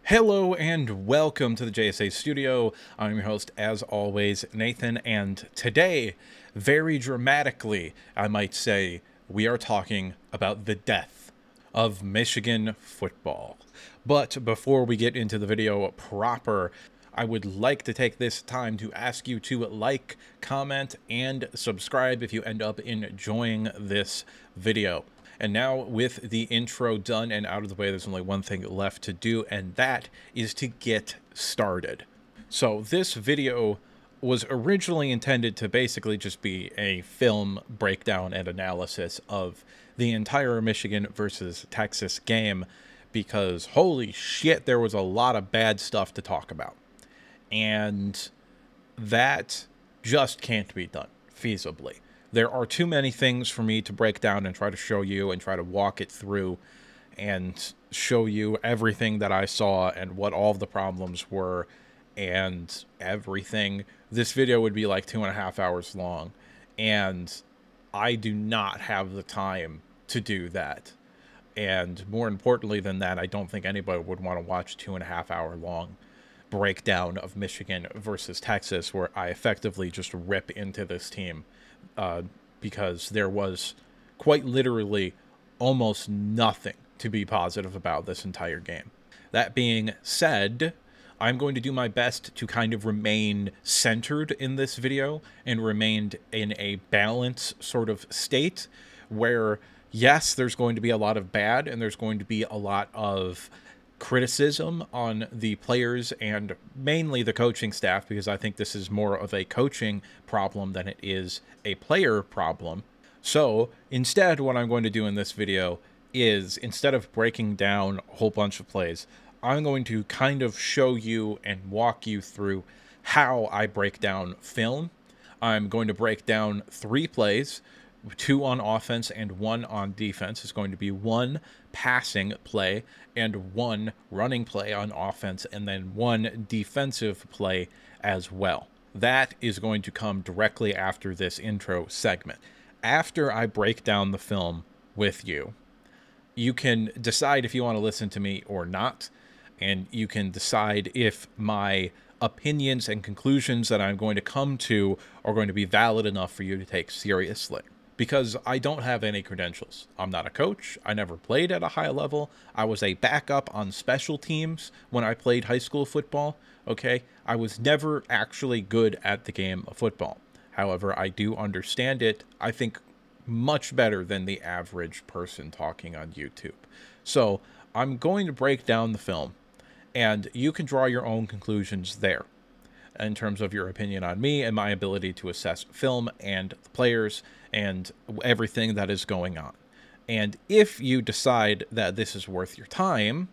Hello and welcome to the JSA studio. I'm your host, as always, Nathan, and today, very dramatically, I might say, we are talking about the death of Michigan football. But before we get into the video proper, I would like to take this time to ask you to like, comment, and subscribe if you end up enjoying this video. And now, with the intro done and out of the way, there's only one thing left to do, and that is to get started. So this video was originally intended to basically just be a film breakdown and analysis of the entire Michigan versus Texas game, because holy shit, there was a lot of bad stuff to talk about. And that just can't be done feasibly. There are too many things for me to break down and try to show you and try to walk it through and show you everything that I saw and what all of the problems were and everything. This video would be like 2.5 hours long, and I do not have the time to do that. And more importantly than that, I don't think anybody would want to watch 2.5 hour long breakdown of Michigan versus Texas, where I effectively just rip into this team. Because there was quite literally almost nothing to be positive about this entire game. That being said, I'm going to do my best to kind of remain centered in this video and remain in a balanced sort of state where, yes, there's going to be a lot of bad and there's going to be a lot of criticism on the players and mainly the coaching staff, because I think this is more of a coaching problem than it is a player problem. So instead, what I'm going to do in this video is, instead of breaking down a whole bunch of plays, I'm going to kind of show you and walk you through how I break down film. I'm going to break down 3 plays, 2 on offense and 1 on defense. It's going to be 1 passing play and 1 running play on offense, and then 1 defensive play as well. That is going to come directly after this intro segment. After I break down the film with you, you can decide if you want to listen to me or not, and you can decide if my opinions and conclusions that I'm going to come to are going to be valid enough for you to take seriously. Because I don't have any credentials. I'm not a coach. I never played at a high level. I was a backup on special teams when I played high school football, okay? I was never actually good at the game of football. However, I do understand it, I think, much better than the average person talking on YouTube. So I'm going to break down the film, and you can draw your own conclusions there in terms of your opinion on me and my ability to assess film and the players and everything that is going on. And if you decide that this is worth your time,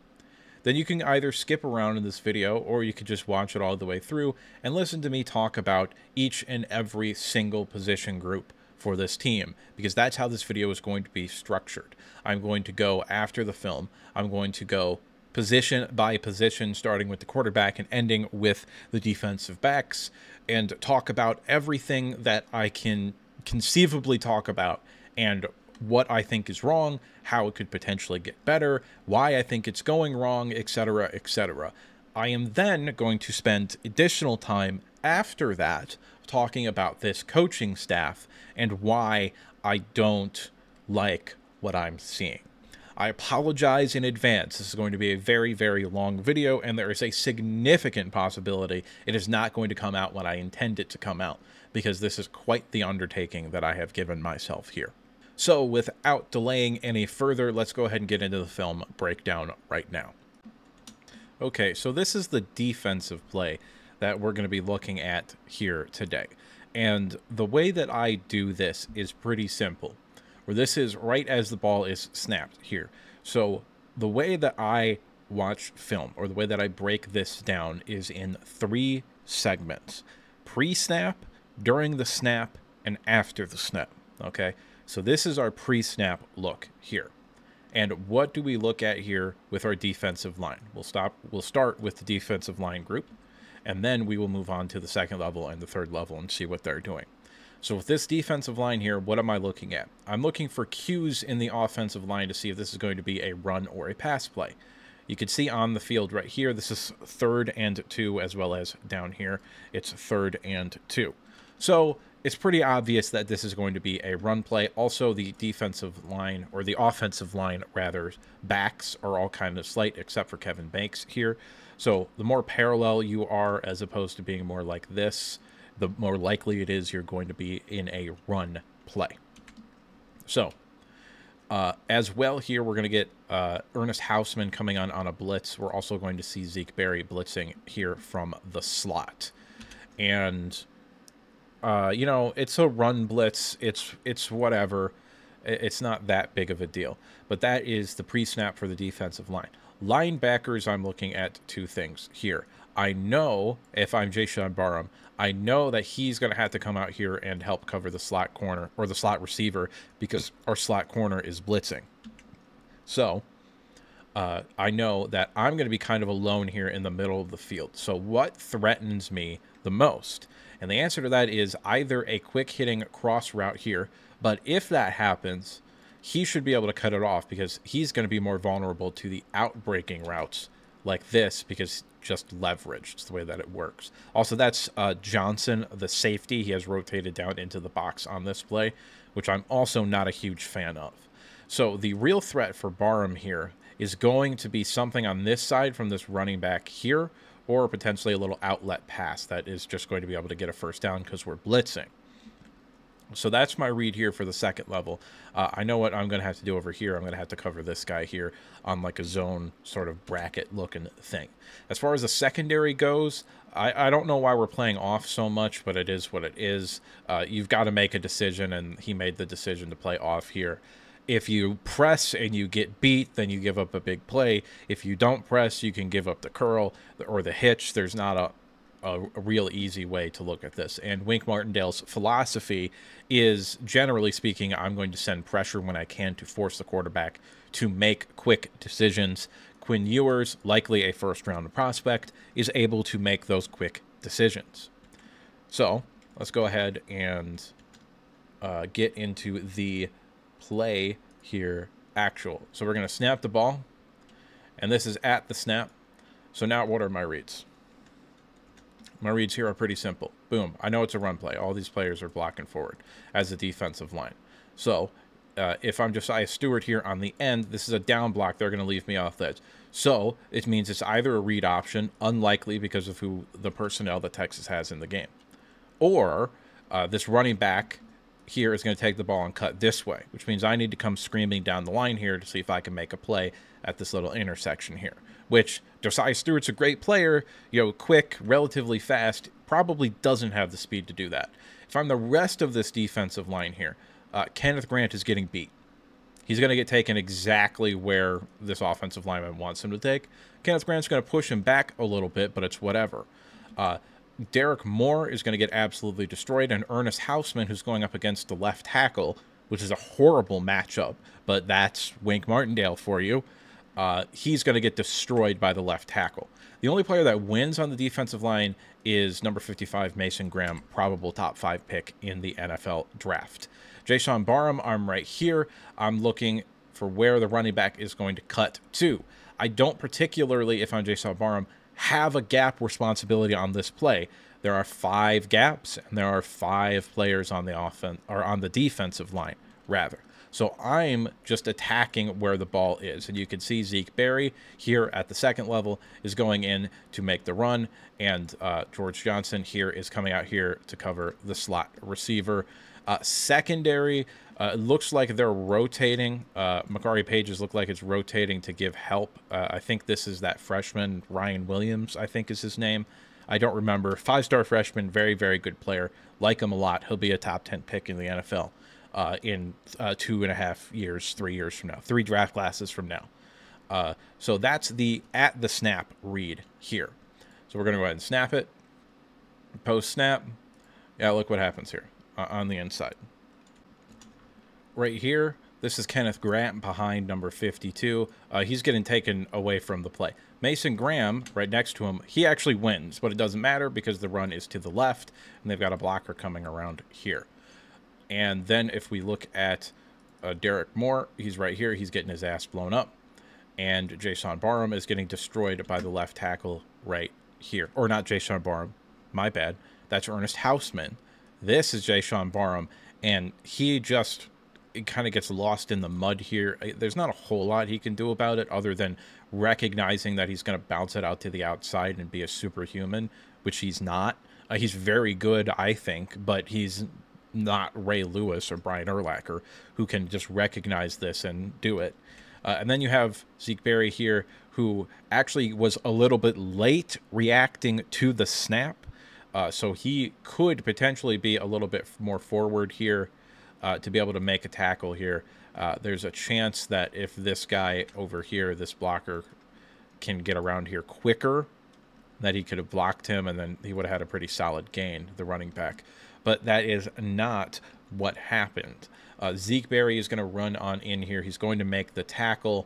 then you can either skip around in this video, or you could just watch it all the way through and listen to me talk about each and every single position group for this team, because that's how this video is going to be structured. I'm going to go after the film. I'm going to go position by position, starting with the quarterback and ending with the defensive backs, and talk about everything that I can conceivably talk about and what I think is wrong, how it could potentially get better, why I think it's going wrong, etc., etc. I am then going to spend additional time after that talking about this coaching staff and why I don't like what I'm seeing. I apologize in advance. This is going to be a very, very long video, and there is a significant possibility it is not going to come out when I intend it to come out, because this is quite the undertaking that I have given myself here. So without delaying any further, let's go ahead and get into the film breakdown right now. Okay, so this is the defensive play that we're going to be looking at here today. And the way that I do this is pretty simple. Where this is right as the ball is snapped here. So the way that I watch film, or the way that I break this down, is in 3 segments: pre-snap, during the snap, and after the snap. Okay, so this is our pre-snap look here. And what do we look at here with our defensive line? We'll start with the defensive line group, and then we will move on to the second level and the third level and see what they're doing. So with this defensive line here, what am I looking at? I'm looking for cues in the offensive line to see if this is going to be a run or a pass play. You can see on the field right here, this is 3rd and 2, as well as down here, it's 3rd and 2. So it's pretty obvious that this is going to be a run play. Also, the defensive line, or the offensive line, rather, backs are all kind of slight, except for Kevin Banks here. So the more parallel you are, as opposed to being more like this, the more likely it is you're going to be in a run play. So, as well here, we're going to get Ernest Hausmann coming on a blitz. We're also going to see Zeke Berry blitzing here from the slot. And, you know, it's a run blitz. It's whatever. It's not that big of a deal. But that is the pre-snap for the defensive line. Linebackers, I'm looking at 2 things here. I know, if I'm Jayshon Barham, I know that he's going to have to come out here and help cover the slot corner, or the slot receiver, because our slot corner is blitzing. So, I know that I'm going to be kind of alone here in the middle of the field. So what threatens me the most? And the answer to that is either a quick hitting cross route here, but if that happens, he should be able to cut it off, because he's going to be more vulnerable to the outbreaking routes like this, because just leverage. It's the way that it works. Also, that's Johnson, the safety. He has rotated down into the box on this play, which I'm also not a huge fan of. So the real threat for Barham here is going to be something on this side from this running back here, or potentially a little outlet pass that is just going to be able to get a first down because we're blitzing. So that's my read here for the second level. I know what I'm going to have to do over here. I'm going to have to cover this guy here on like a zone sort of bracket looking thing. As far as the secondary goes, I don't know why we're playing off so much, but it is what it is. You've got to make a decision, and he made the decision to play off here. If you press and you get beat, then you give up a big play. If you don't press, you can give up the curl or the hitch. There's not a real easy way to look at this. And Wink Martindale's philosophy is, generally speaking, I'm going to send pressure when I can to force the quarterback to make quick decisions. Quinn Ewers, likely a first-round prospect, is able to make those quick decisions. So let's go ahead and get into the play here, actual. So we're going to snap the ball, and this is at the snap. So now what are my reads? My reads here are pretty simple. Boom. I know it's a run play. All these players are blocking forward as a defensive line. So if I'm Josiah Stewart here on the end, this is a down block. They're going to leave me off the edge. So it means it's either a read option, unlikely because of who the personnel that Texas has in the game, or this running back here is going to take the ball and cut this way, which means I need to come screaming down the line here to see if I can make a play at this little intersection here, which Josiah Stewart's a great player, you know, quick, relatively fast, probably doesn't have the speed to do that. If I'm the rest of this defensive line here, Kenneth Grant is getting beat. He's going to get taken exactly where this offensive lineman wants him to take. Kenneth Grant's going to push him back a little bit, but it's whatever. Derek Moore is going to get absolutely destroyed, and Ernest Hausmann, who's going up against the left tackle, which is a horrible matchup, but that's Wink Martindale for you. He's going to get destroyed by the left tackle. The only player that wins on the defensive line is number 55, Mason Graham, probable top 5 pick in the NFL draft. Jayshon Barham, I'm right here. I'm looking for where the running back is going to cut to. I don't particularly, if I'm Jayshon Barham, have a gap responsibility on this play. There are 5 gaps, and there are 5 players on the offense, or on the defensive line, rather. So I'm just attacking where the ball is. And you can see Zeke Berry here at the second level is going in to make the run. And George Johnson here is coming out here to cover the slot receiver. Secondary, looks like they're rotating. Makari Pages look like it's rotating to give help. I think this is that freshman, Ryan Williams, I think is his name. I don't remember. 5-star freshman, very, very good player. Like him a lot. He'll be a top 10 pick in the NFL. In 2.5 years, 3 years from now, 3 draft classes from now. So that's the at the snap read here. So we're going to go ahead and snap it. Post snap. Yeah, look what happens here on the inside. Right here, this is Kenneth Grant behind number 52. He's getting taken away from the play. Mason Graham, right next to him, he actually wins, but it doesn't matter because the run is to the left, and they've got a blocker coming around here. And then if we look at Derek Moore, he's right here. He's getting his ass blown up. And Jason Barham is getting destroyed by the left tackle right here. Or not Jason Barham. My bad. That's Ernest Hausmann. This is Jason Barham. And he just kind of gets lost in the mud here. There's not a whole lot he can do about it other than recognizing that he's going to bounce it out to the outside and be a superhuman, which he's not. He's very good, I think, but he's not Ray Lewis or Brian Urlacher, who can just recognize this and do it. And then you have Zeke Berry here, who actually was a little bit late reacting to the snap. So he could potentially be a little bit more forward here to be able to make a tackle here. There's a chance that if this guy over here, this blocker, can get around here quicker, that he could have blocked him, and then he would have had a pretty solid gain, the running back. But that is not what happened. Zeke Berry is going to run on in here. He's going to make the tackle.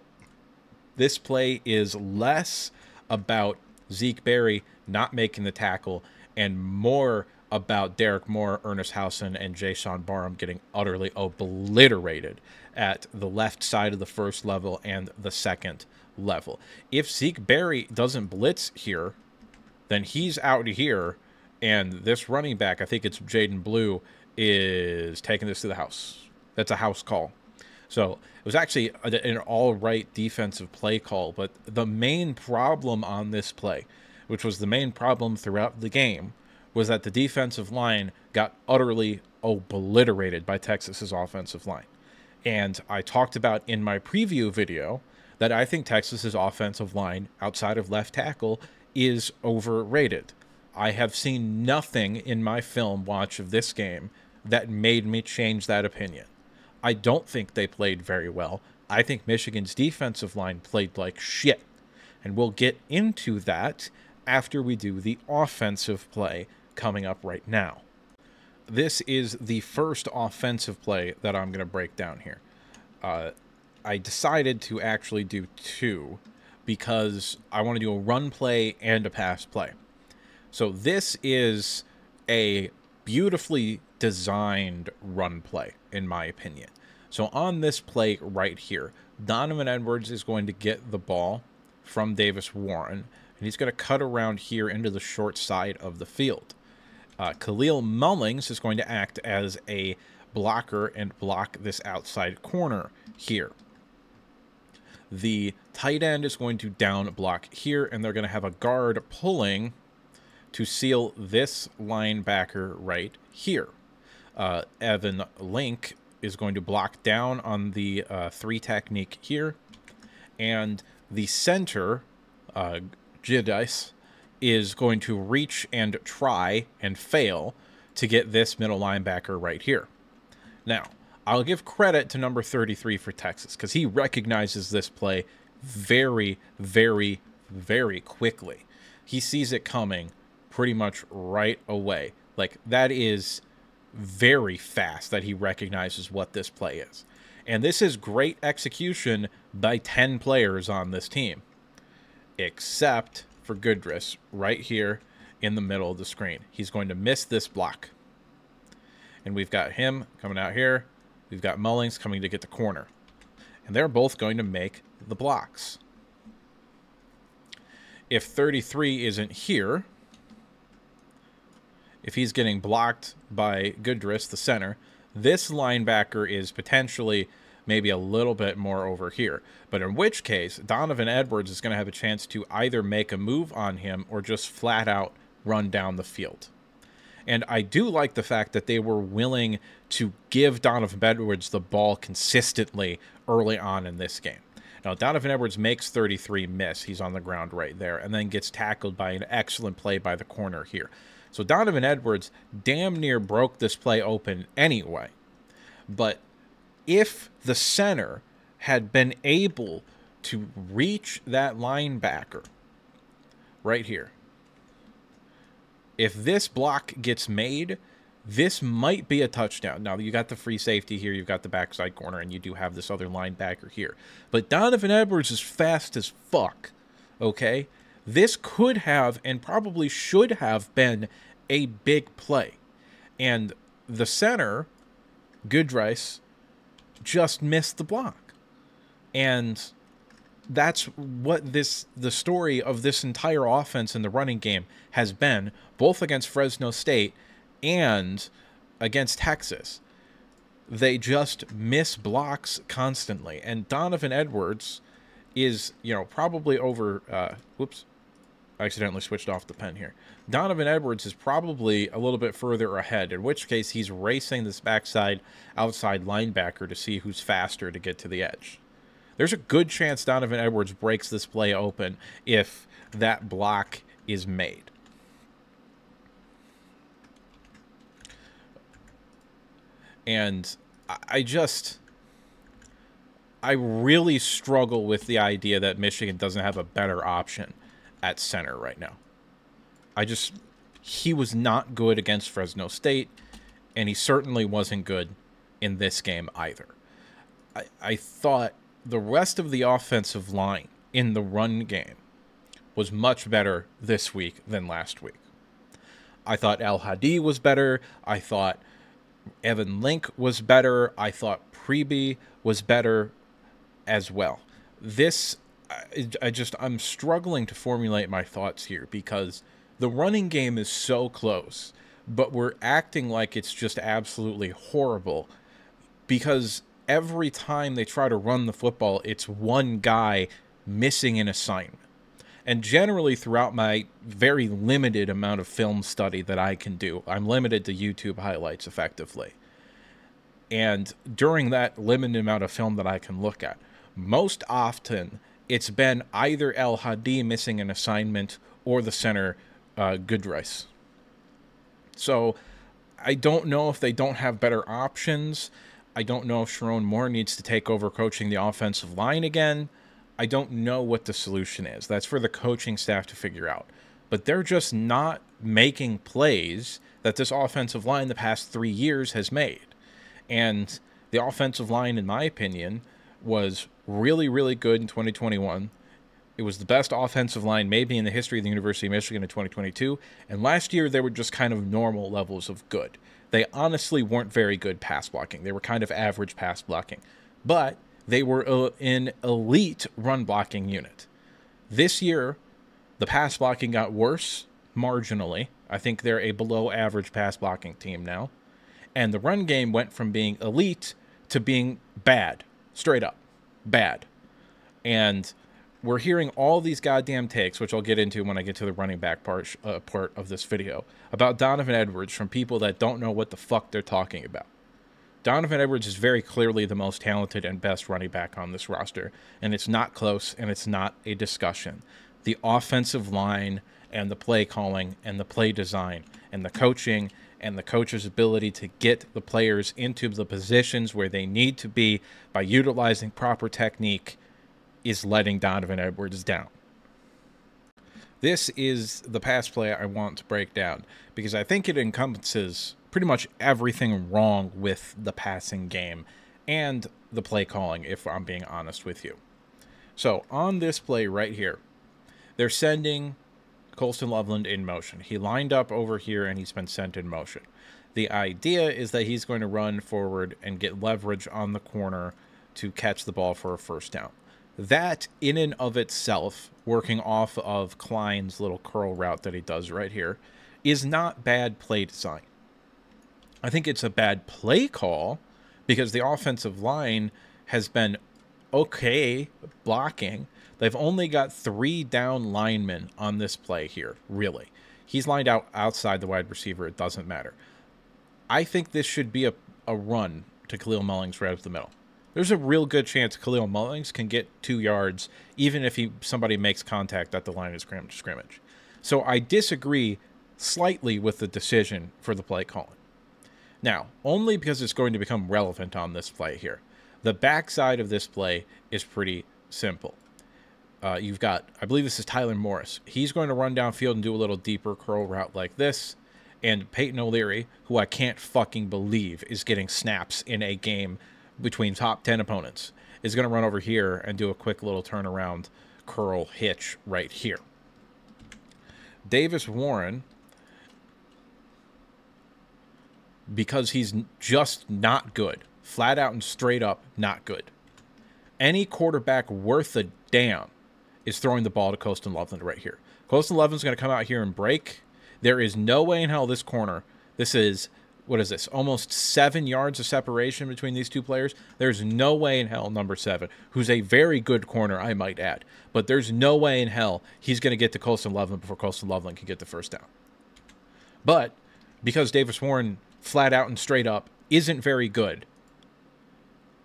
This play is less about Zeke Berry not making the tackle and more about Derek Moore, Ernest Hausmann, and Jason Barham getting utterly obliterated at the left side of the first level and the second level. If Zeke Berry doesn't blitz here, then he's out here, and this running back, I think it's Jaden Blue, is taking this to the house. That's a house call. So it was actually an all-right defensive play call, but the main problem on this play, which was the main problem throughout the game, was that the defensive line got utterly obliterated by Texas's offensive line. And I talked about in my preview video that I think Texas's offensive line outside of left tackle is overrated. I have seen nothing in my film watch of this game that made me change that opinion. I don't think they played very well. I think Michigan's defensive line played like shit. And we'll get into that after we do the offensive play coming up right now. This is the first offensive play that I'm going to break down here. I decided to actually do two because I want to do a run play and a pass play. So this is a beautifully designed run play, in my opinion. So on this play right here, Donovan Edwards is going to get the ball from Davis Warren, and he's going to cut around here into the short side of the field. Khalil Mullings is going to act as a blocker and block this outside corner here. The tight end is going to down block here, and they're going to have a guard pulling to seal this linebacker right here. Evan Link is going to block down on the 3 technique here, and the center, Giudice, is going to reach and try and fail to get this middle linebacker right here. Now, I'll give credit to number 33 for Texas because he recognizes this play very, very, very quickly. He sees it coming pretty much right away. Like, that is very fast that he recognizes what this play is. And this is great execution by 10 players on this team, except for Goodrich right here in the middle of the screen. He's going to miss this block. And we've got him coming out here. We've got Mullings coming to get the corner. And they're both going to make the blocks. If 33 isn't here, if he's getting blocked by Goodrich, the center, this linebacker is potentially maybe a little bit more over here. But in which case, Donovan Edwards is going to have a chance to either make a move on him or just flat out run down the field. And I do like the fact that they were willing to give Donovan Edwards the ball consistently early on in this game. Now, Donovan Edwards makes 33 miss. He's on the ground right there, and then gets tackled by an excellent play by the corner here. So Donovan Edwards damn near broke this play open anyway. But if the center had been able to reach that linebacker right here, if this block gets made, this might be a touchdown. Now, you got the free safety here, you've got the backside corner, and you do have this other linebacker here. But Donovan Edwards is fast as fuck, okay? This could have and probably should have been a big play. And the center, Goodrich, just missed the block. And that's what the story of this entire offense in the running game has been, both against Fresno State and against Texas. They just miss blocks constantly. And Donovan Edwards is, probably over... whoops. I accidentally switched off the pen here. Donovan Edwards is probably a little bit further ahead, in which case he's racing this backside outside linebacker to see who's faster to get to the edge. There's a good chance Donovan Edwards breaks this play open if that block is made. And I really struggle with the idea that Michigan doesn't have a better option at center right now. He was not good against Fresno State, and he certainly wasn't good in this game either. I thought the rest of the offensive line in the run game was much better this week than last week. I thought El Hadi was better. I thought Evan Link was better. I thought Preby was better as well. I'm struggling to formulate my thoughts here because the running game is so close, but we're acting like it's just absolutely horrible because every time they try to run the football, it's one guy missing an assignment. And generally throughout my very limited amount of film study that I can do, I'm limited to YouTube highlights effectively. And during that limited amount of film that I can look at, most often it's been either El Hadi missing an assignment or the center, Goodrice. So I don't know if they don't have better options. I don't know if Sharon Moore needs to take over coaching the offensive line again. I don't know what the solution is. That's for the coaching staff to figure out. But they're just not making plays that this offensive line the past 3 years has made. And the offensive line, in my opinion, was really, really good in 2021. It was the best offensive line maybe in the history of the University of Michigan in 2022. And last year, they were just kind of normal levels of good. They honestly weren't very good pass blocking. They were kind of average pass blocking. But they were an elite run blocking unit. This year, the pass blocking got worse marginally. I think they're a below average pass blocking team now. And the run game went from being elite to being bad. Straight up. Bad. And we're hearing all these goddamn takes, which I'll get into when I get to the running back part of this video, about Donovan Edwards from people that don't know what the fuck they're talking about. Donovan Edwards is very clearly the most talented and best running back on this roster, and it's not close, and it's not a discussion. The offensive line and the play calling and the play design and the coaching and the coach's ability to get the players into the positions where they need to be by utilizing proper technique is letting Donovan Edwards down. This is the pass play I want to break down because I think it encompasses pretty much everything wrong with the passing game and the play calling, if I'm being honest with you. So on this play right here, they're sending Colston Loveland in motion. He lined up over here and he's been sent in motion. The idea is that he's going to run forward and get leverage on the corner to catch the ball for a first down. That in and of itself, working off of Klein's little curl route that he does right here, is not bad play design. I think it's a bad play call because the offensive line has been okay blocking. They've only got 3 down linemen on this play here, really. He's lined out outside the wide receiver. It doesn't matter. I think this should be a run to Khalil Mullings right up the middle. There's a real good chance Khalil Mullings can get 2 yards even if somebody makes contact at the line of scrimmage. So I disagree slightly with the decision for the play calling. Now, only because it's going to become relevant on this play here. The backside of this play is pretty simple. You've got, I believe this is Tyler Morris. He's going to run downfield and do a little deeper curl route like this. And Peyton O'Leary, who I can't fucking believe is getting snaps in a game between top 10 opponents, is going to run over here and do a quick little turnaround curl hitch right here. Davis Warren, because he's just not good, flat out and straight up not good. Any quarterback worth a damn is throwing the ball to Colston Loveland right here. Colston Loveland's going to come out here and break. There is no way in hell this corner, this is, what is this, almost 7 yards of separation between these two players. There's no way in hell number 7, who's a very good corner, I might add, but there's no way in hell he's going to get to Colston Loveland before Colston Loveland can get the first down. But because Davis Warren flat out and straight up isn't very good,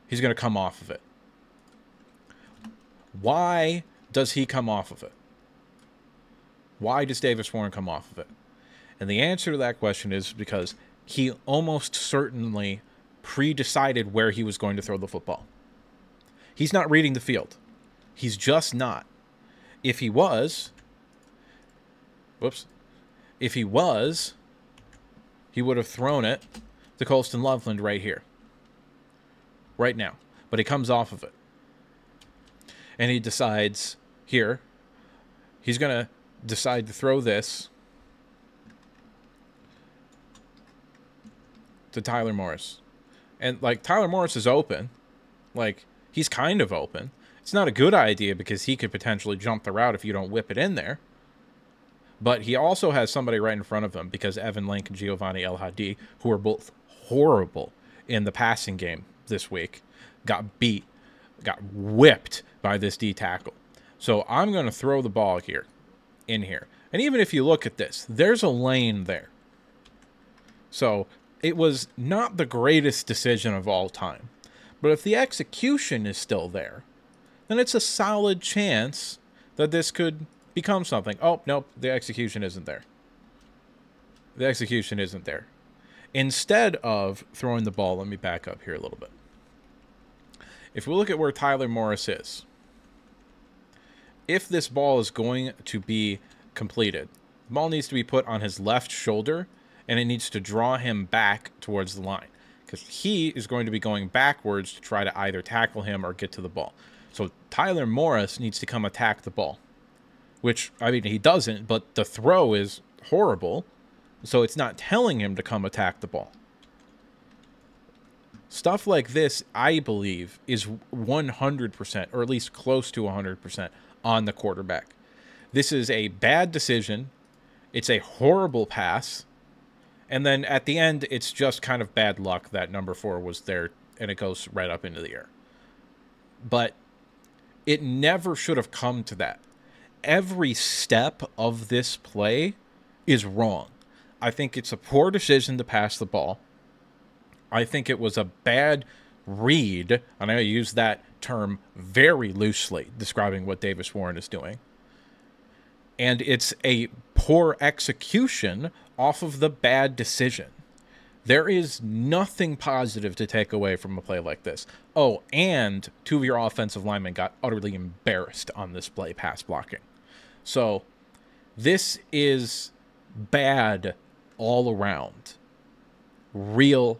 he's going to come off of it. Why does he come off of it? Why does Davis Warren come off of it? And the answer to that question is because he almost certainly pre-decided where he was going to throw the football. He's not reading the field. He's just not. If he was, he would have thrown it to Colston Loveland right here. Right now. But he comes off of it. And he decides here, he's going to decide to throw this to Tyler Morris. And, like, Tyler Morris is open. Like, he's kind of open. It's not a good idea because he could potentially jump the route if you don't whip it in there. But he also has somebody right in front of him because Evan Link and Giovanni El Hadi, who are both horrible in the passing game this week, got whipped by this D tackle. So I'm going to throw the ball here, in here. And even if you look at this, there's a lane there. So it was not the greatest decision of all time. But if the execution is still there, then it's a solid chance that this could become something. Oh, nope, the execution isn't there. The execution isn't there. Instead of throwing the ball, let me back up here a little bit. If we look at where Tyler Morris is, if this ball is going to be completed, the ball needs to be put on his left shoulder, and it needs to draw him back towards the line, because he is going to be going backwards to try to either tackle him or get to the ball. So Tyler Morris needs to come attack the ball, which, I mean, he doesn't, but the throw is horrible, so it's not telling him to come attack the ball. Stuff like this, I believe, is 100%, or at least close to 100%, on the quarterback. This is a bad decision. It's a horrible pass. And then at the end, it's just kind of bad luck that number 4 was there, and it goes right up into the air. But it never should have come to that. Every step of this play is wrong. I think it's a poor decision to pass the ball. I think it was a bad read, and I use that term very loosely, describing what Davis Warren is doing. And it's a poor execution off of the bad decision. There is nothing positive to take away from a play like this. Oh, and 2 of your offensive linemen got utterly embarrassed on this play, pass blocking. So this is bad all around. Real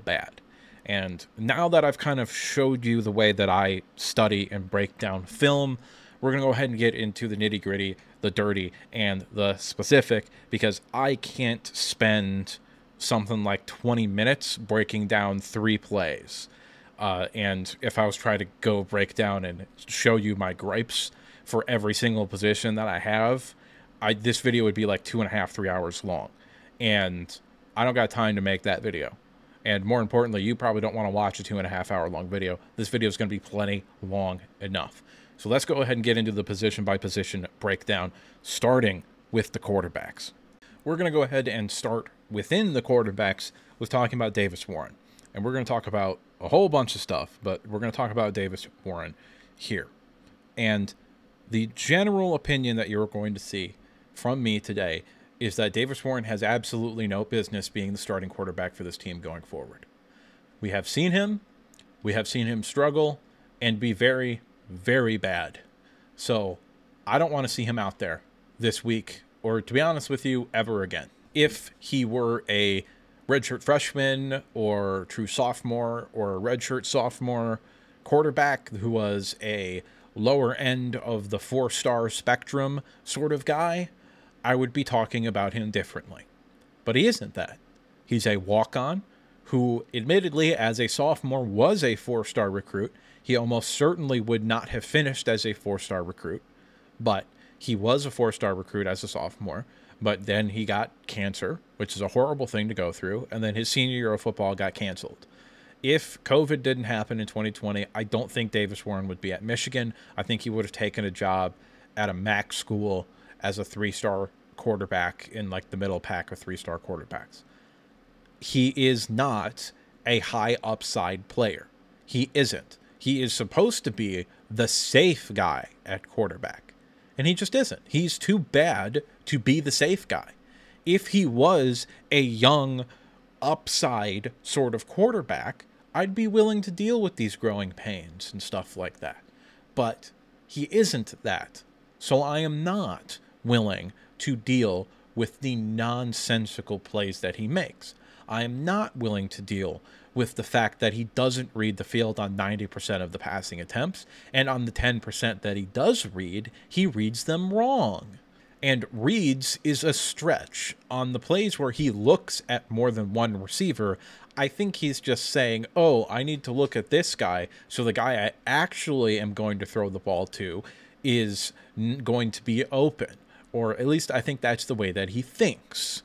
bad. And now that I've kind of showed you the way that I study and break down film, we're going to go ahead and get into the nitty-gritty, the dirty, and the specific, because I can't spend something like 20 minutes breaking down 3 plays. And if I was trying to go break down and show you my gripes for every single position that I have, this video would be like 2.5, 3 hours long. And I don't got time to make that video. And more importantly, you probably don't want to watch a 2.5 hour long video. This video is going to be plenty long enough. So let's go ahead and get into the position by position breakdown, starting with the quarterbacks. We're going to go ahead and start within the quarterbacks with talking about Davis Warren. And we're going to talk about a whole bunch of stuff, but we're going to talk about Davis Warren here. And the general opinion that you're going to see from me today is that Davis Warren has absolutely no business being the starting quarterback for this team going forward. We have seen him struggle and be very, very bad. So I don't want to see him out there this week, or to be honest with you, ever again. If he were a redshirt freshman or true sophomore or a redshirt sophomore quarterback who was a lower end of the 4-star spectrum sort of guy, I would be talking about him differently. But he isn't that. He's a walk-on who, admittedly, as a sophomore, was a 4-star recruit. He almost certainly would not have finished as a 4-star recruit, but he was a 4-star recruit as a sophomore. But then he got cancer, which is a horrible thing to go through, and then his senior year of football got canceled. If COVID didn't happen in 2020, I don't think Davis Warren would be at Michigan. I think he would have taken a job at a MAC school as a 3-star quarterback in like the middle pack of 3-star quarterbacks. He is not a high upside player. He isn't. He is supposed to be the safe guy at quarterback, and he just isn't. He's too bad to be the safe guy. If he was a young upside sort of quarterback, I'd be willing to deal with these growing pains and stuff like that. But he isn't that. So I am not willing to deal with the nonsensical plays that he makes. I am not willing to deal with the fact that he doesn't read the field on 90% of the passing attempts, and on the 10% that he does read, he reads them wrong. And reads is a stretch. On the plays where he looks at more than one receiver, I think he's just saying, oh, I need to look at this guy, so the guy I actually am going to throw the ball to is going to be open. Or at least I think that's the way that he thinks.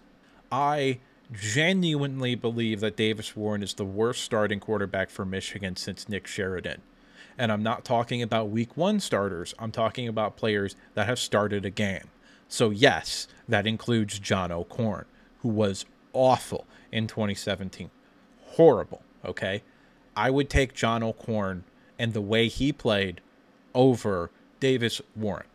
I genuinely believe that Davis Warren is the worst starting quarterback for Michigan since Nick Sheridan. And I'm not talking about week 1 starters. I'm talking about players that have started a game. So yes, that includes John O'Korn, who was awful in 2017. Horrible, okay? I would take John O'Korn and the way he played over Davis Warren.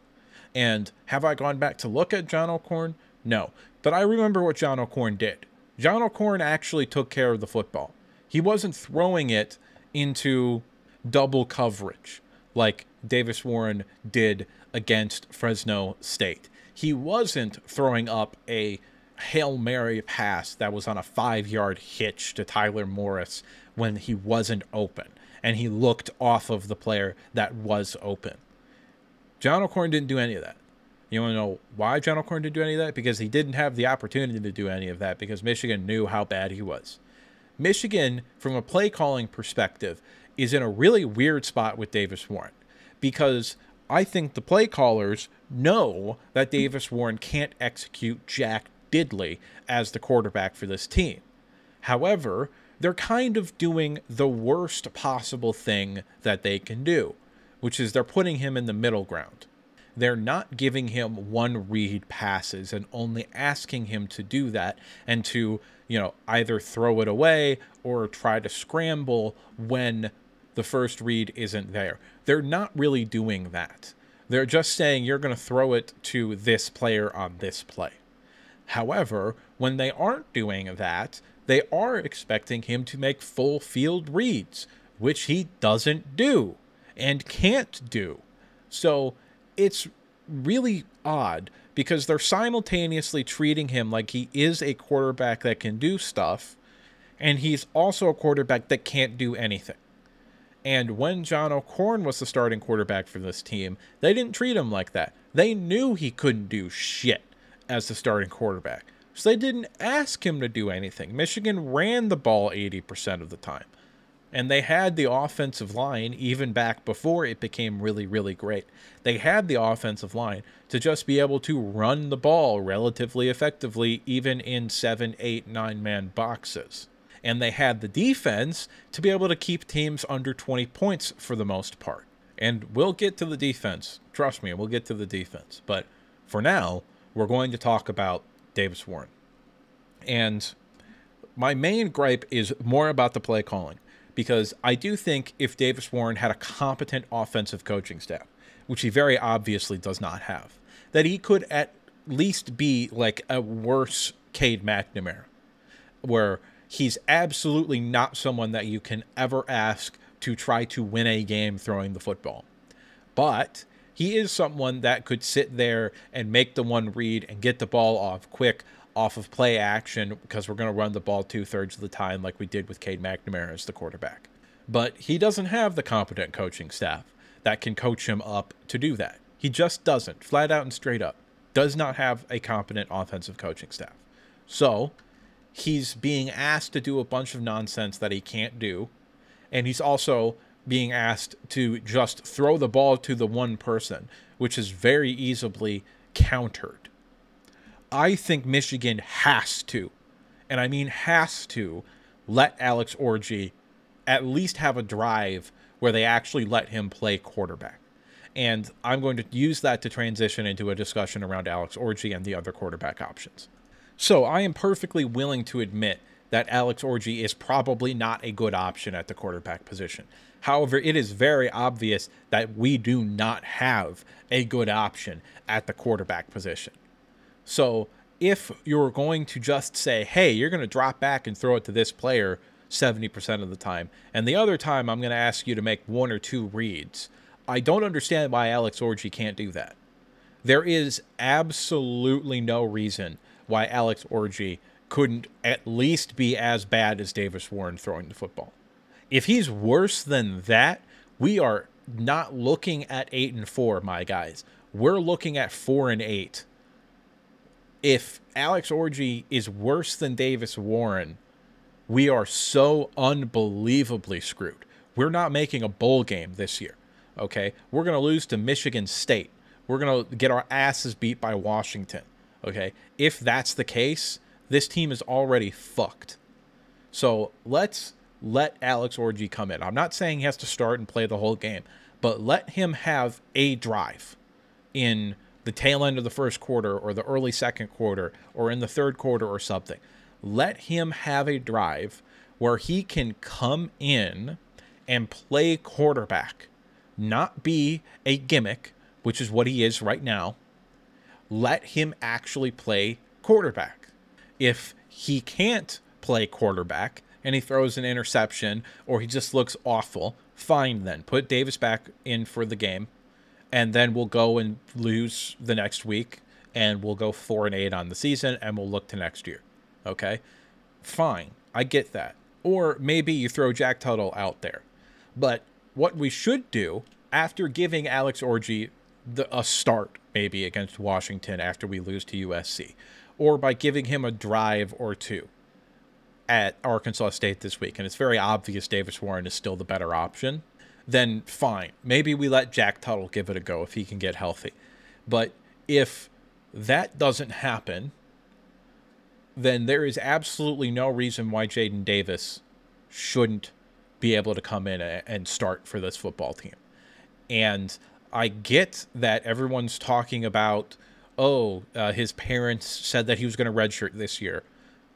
And have I gone back to look at John O'Korn? No. But I remember what John O'Korn did. John O'Korn actually took care of the football. He wasn't throwing it into double coverage like Davis Warren did against Fresno State. He wasn't throwing up a Hail Mary pass that was on a 5-yard hitch to Tyler Morris when he wasn't open, and he looked off of the player that was open. John O'Korn didn't do any of that. You want to know why John O'Korn didn't do any of that? Because he didn't have the opportunity to do any of that, because Michigan knew how bad he was. Michigan, from a play calling perspective, is in a really weird spot with Davis Warren, because I think the play callers know that Davis Warren can't execute jack diddly as the quarterback for this team. However, they're kind of doing the worst possible thing that they can do, which is they're putting him in the middle ground. They're not giving him one read passes and only asking him to do that and to, either throw it away or try to scramble when the first read isn't there. They're not really doing that. They're just saying you're going to throw it to this player on this play. However, when they aren't doing that, they are expecting him to make full field reads, which he doesn't do and can't do. So it's really odd because they're simultaneously treating him like he is a quarterback that can do stuff, and he's also a quarterback that can't do anything. And when John O'Korn was the starting quarterback for this team, they didn't treat him like that. They knew he couldn't do shit as the starting quarterback, so they didn't ask him to do anything. Michigan ran the ball 80% of the time. And they had the offensive line, even back before it became really, really great. They had the offensive line to just be able to run the ball relatively effectively, even in 7, 8, 9-man boxes. And they had the defense to be able to keep teams under 20 points for the most part. And we'll get to the defense. Trust me, we'll get to the defense. But for now, we're going to talk about Davis Warren. And my main gripe is more about the play calling, because I do think if Davis Warren had a competent offensive coaching staff, which he very obviously does not have, that he could at least be like a worse Cade McNamara, where he's absolutely not someone that you can ever ask to try to win a game throwing the football. But he is someone that could sit there and make the one read and get the ball off quick off of play action, because we're going to run the ball 2/3 of the time like we did with Cade McNamara as the quarterback. But he doesn't have the competent coaching staff that can coach him up to do that. He just doesn't, flat out and straight up. Does not have a competent offensive coaching staff. So he's being asked to do a bunch of nonsense that he can't do. And he's also being asked to just throw the ball to the one person, which is very easily countered. I think Michigan has to, and I mean has to, let Alex Orji at least have a drive where they actually let him play quarterback. And I'm going to use that to transition into a discussion around Alex Orji and the other quarterback options. So I am perfectly willing to admit that Alex Orji is probably not a good option at the quarterback position. However, it is very obvious that we do not have a good option at the quarterback position. So if you're going to just say, hey, you're going to drop back and throw it to this player 70% of the time, and the other time I'm going to ask you to make 1 or 2 reads, I don't understand why Alex Orji can't do that. There is absolutely no reason why Alex Orji couldn't at least be as bad as Davis Warren throwing the football. If he's worse than that, we are not looking at 8-4, my guys. We're looking at 4-8. If Alex Orji is worse than Davis Warren, we are so unbelievably screwed. We're not making a bowl game this year, okay? We're going to lose to Michigan State. We're going to get our asses beat by Washington, okay? If that's the case, this team is already fucked. So let's let Alex Orji come in. I'm not saying he has to start and play the whole game, but let him have a drive in the tail end of the first quarter or the early second quarter or in the third quarter or something. Let him have a drive where he can come in and play quarterback, not be a gimmick, which is what he is right now. Let him actually play quarterback. If he can't play quarterback and he throws an interception or he just looks awful, fine then. Put Davis back in for the game, and then we'll go and lose the next week, and we'll go 4-8 on the season, and we'll look to next year. Okay? Fine. I get that. Or maybe you throw Jack Tuttle out there. But what we should do, after giving Alex Orji a start, maybe against Washington after we lose to USC, or by giving him a drive or two at Arkansas State this week, and it's very obvious Davis Warren is still the better option, then fine. Maybe we let Jack Tuttle give it a go if he can get healthy. But if that doesn't happen, then there is absolutely no reason why Jaden Davis shouldn't be able to come in and start for this football team. And I get that everyone's talking about, his parents said that he was going to redshirt this year.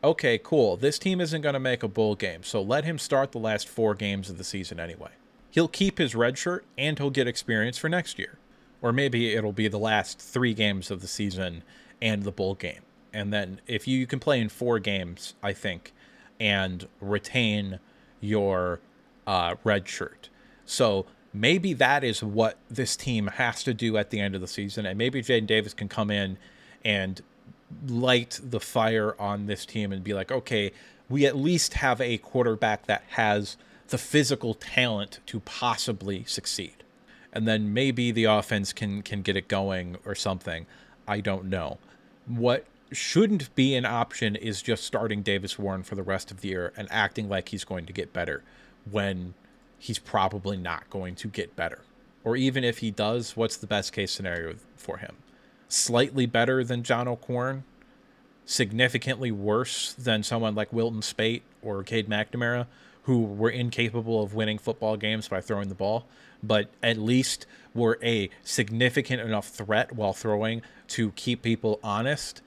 Okay, cool. This team isn't going to make a bowl game, so let him start the last 4 games of the season anyway. He'll keep his red shirt and he'll get experience for next year. Or maybe it'll be the last 3 games of the season and the bowl game. And then if you can play in 4 games, I think, and retain your red shirt. So maybe that is what this team has to do at the end of the season. And maybe Jaden Davis can come in and light the fire on this team and be like, okay, we at least have a quarterback that has the physical talent to possibly succeed. And then maybe the offense can get it going or something. I don't know. What shouldn't be an option is just starting Davis Warren for the rest of the year and acting like he's going to get better when he's probably not going to get better. Or even if he does, what's the best case scenario for him? Slightly better than John O'Korn? Significantly worse than someone like Wilton Spate or Cade McNamara, who were incapable of winning football games by throwing the ball, but at least were a significant enough threat while throwing to keep people honest,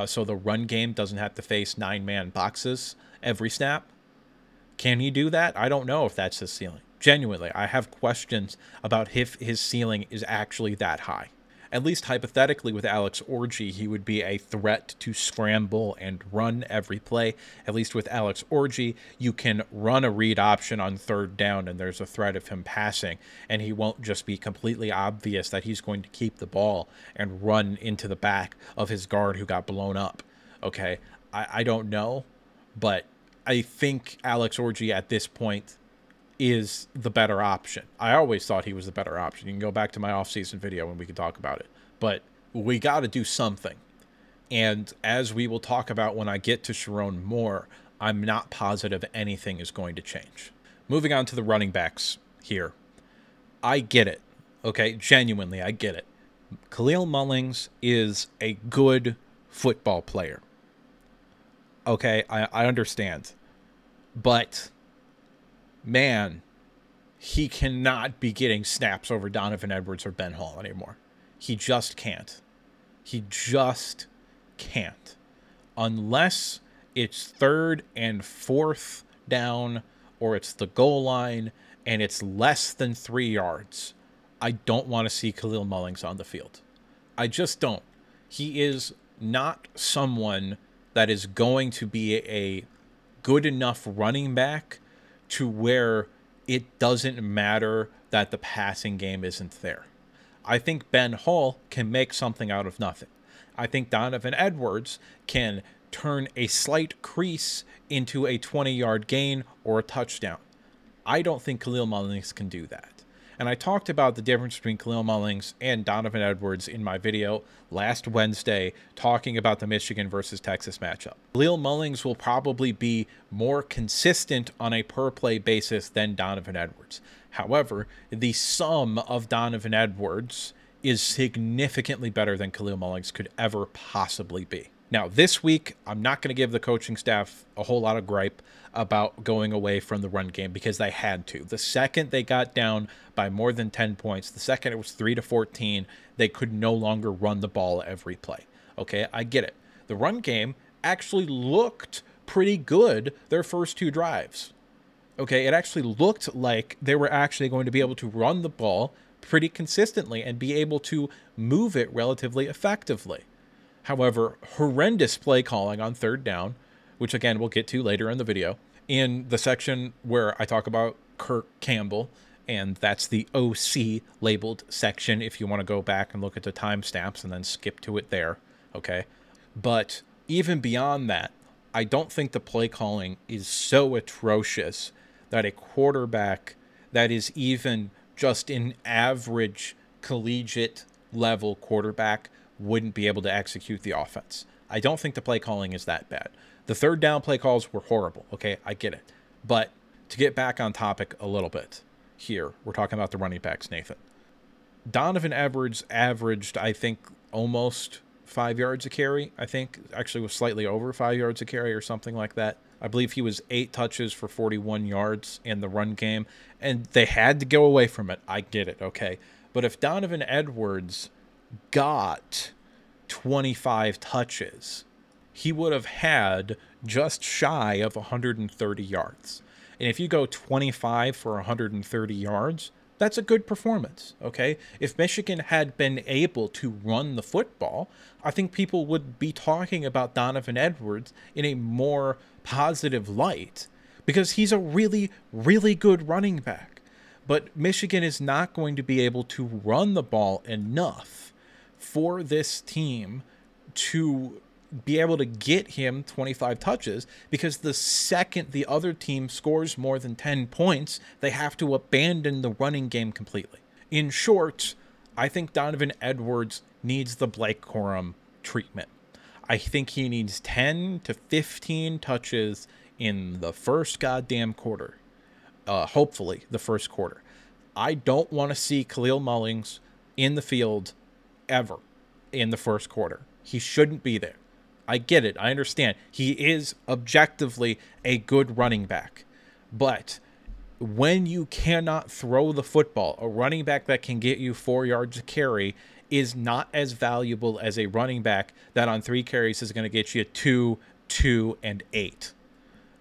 so the run game doesn't have to face 9-man boxes every snap? Can he do that? I don't know if that's his ceiling. Genuinely, I have questions about if his ceiling is actually that high. At least hypothetically with Alex Orji, he would be a threat to scramble and run every play. At least with Alex Orji, you can run a read option on 3rd down and there's a threat of him passing, and he won't just be completely obvious that he's going to keep the ball and run into the back of his guard who got blown up. Okay, I don't know, but I think Alex Orji at this point is the better option. I always thought he was the better option. You can go back to my off-season video and we can talk about it. But we got to do something. And as we will talk about when I get to Sherrone Moore, I'm not positive anything is going to change. Moving on to the running backs. here. I get it. Okay, genuinely, I get it. Khalil Mullings is a good football player. Okay, I understand. But, man, he cannot be getting snaps over Donovan Edwards or Ben Hall anymore. He just can't. He just can't. Unless it's 3rd and 4th down or it's the goal line and it's less than 3 yards, I don't want to see Khalil Mullings on the field. I just don't. He is not someone that is going to be a good enough running back to where it doesn't matter that the passing game isn't there. I think Ben Hall can make something out of nothing. I think Donovan Edwards can turn a slight crease into a 20-yard gain or a touchdown. I don't think Khalil Mullings can do that. And I talked about the difference between Khalil Mullings and Donovan Edwards in my video last Wednesday, talking about the Michigan versus Texas matchup. Khalil Mullings will probably be more consistent on a per-play basis than Donovan Edwards. However, the sum of Donovan Edwards is significantly better than Khalil Mullings could ever possibly be. Now, this week, I'm not going to give the coaching staff a whole lot of gripe about going away from the run game because they had to. The second they got down by more than 10 points, the second it was 3-14, they could no longer run the ball every play. Okay, I get it. The run game actually looked pretty good their first 2 drives. Okay, it actually looked like they were actually going to be able to run the ball pretty consistently and be able to move it relatively effectively. However, horrendous play calling on 3rd down, which again we'll get to later in the video, in the section where I talk about Kirk Campbell, and that's the OC labeled section if you want to go back and look at the timestamps and then skip to it there, okay? But even beyond that, I don't think the play calling is so atrocious that a quarterback that is even just an average collegiate level quarterback wouldn't be able to execute the offense. I don't think the play calling is that bad. The 3rd down play calls were horrible. Okay, I get it. But to get back on topic a little bit here, we're talking about the running backs, Nathan. Donovan Edwards averaged, I think, almost 5 yards a carry. I think actually was slightly over 5 yards a carry or something like that. I believe he was 8 touches for 41 yards in the run game, and they had to go away from it. I get it, okay? But if Donovan Edwards got 25 touches, he would have had just shy of 130 yards. And if you go 25 for 130 yards, that's a good performance, okay? If Michigan had been able to run the football, I think people would be talking about Donovan Edwards in a more positive light because he's a really, really good running back. But Michigan is not going to be able to run the ball enough for this team to be able to get him 25 touches, because the second the other team scores more than 10 points, they have to abandon the running game completely. In short, I think Donovan Edwards needs the Blake Corum treatment. I think he needs 10 to 15 touches in the first goddamn quarter. Hopefully the first quarter. I don't want to see Khalil Mullings in the field ever in the first quarter. He shouldn't be there. I get it. I understand. He is objectively a good running back. But when you cannot throw the football, a running back that can get you 4 yards a carry is not as valuable as a running back that on 3 carries is going to get you 2, 2, and 8.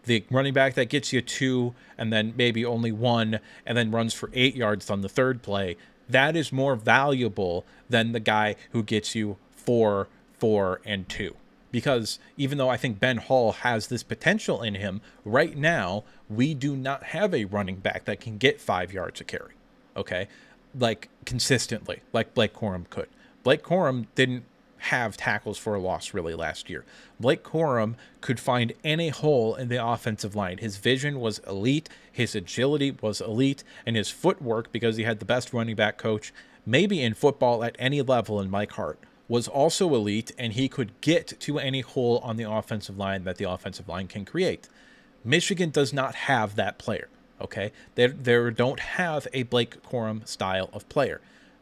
The running back that gets you 2 and then maybe only 1 and then runs for 8 yards on the 3rd play, that is more valuable than the guy who gets you 4, 4, and 2. Because even though I think Ben Hall has this potential in him, right now, we do not have a running back that can get 5 yards a carry, okay? Like, consistently, like Blake Corum could. Blake Corum didn't have tackles for a loss really last year. Blake Corum could find any hole in the offensive line. His vision was elite, his agility was elite, and his footwork, because he had the best running back coach, maybe in football at any level in Mike Hart, was also elite, and he could get to any hole on the offensive line that the offensive line can create. Michigan does not have that player. Okay, they don't have a Blake Corum style of player,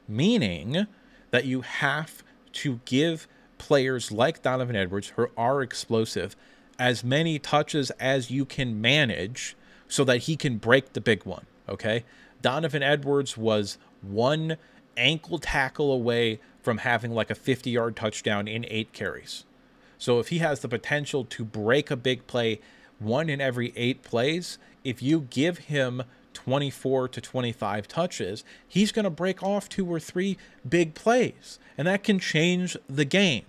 meaning that you have to give players like Donovan Edwards, who are explosive, as many touches as you can manage so that he can break the big one. Okay, Donovan Edwards was one ankle tackle away from having like a 50-yard touchdown in 8 carries. So if he has the potential to break a big play 1 in every 8 plays, if you give him 24 to 25 touches, he's going to break off 2 or 3 big plays, and that can change the game.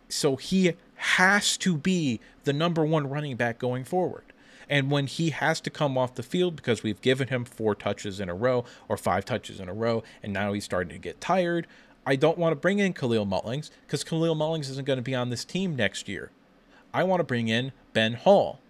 So he has to be the #1 running back going forward. And when he has to come off the field because we've given him 4 touches in a row or 5 touches in a row, and now he's starting to get tired, I don't want to bring in Khalil Mullings because Khalil Mullings isn't going to be on this team next year. I want to bring in Ben Hall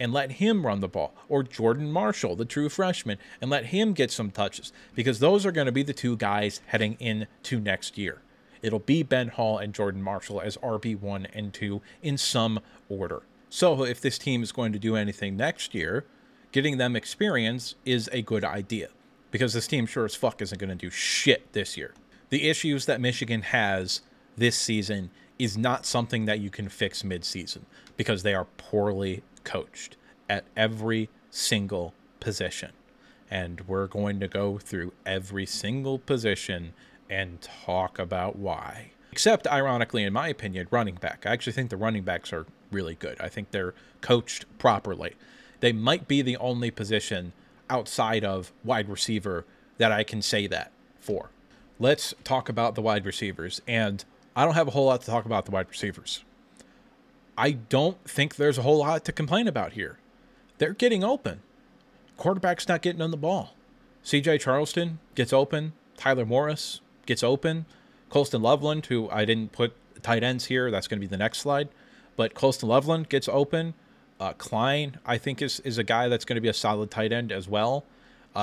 and let him run the ball, or Jordan Marshall, the true freshman, and let him get some touches, because those are going to be the 2 guys heading into next year. It'll be Ben Hall and Jordan Marshall as RB1 and 2 in some order. So if this team is going to do anything next year, getting them experience is a good idea, because this team sure as fuck isn't going to do shit this year. The issues that Michigan has this season is not something that you can fix mid-season, because they are poorly coached at every single position. And we're going to go through every single position and talk about why. Except, ironically, in my opinion, running back. I actually think the running backs are really good. I think they're coached properly. They might be the only position outside of wide receiver that I can say that for. Let's talk about the wide receivers. And I don't have a whole lot to talk about the wide receivers. I don't think there's a whole lot to complain about here. They're getting open. Quarterback's not getting on the ball. CJ Charleston gets open. Tyler Morris gets open. Colston Loveland, who I didn't put tight ends here, that's going to be the next slide. But Colston Loveland gets open. Klein, I think, is a guy that's going to be a solid tight end as well.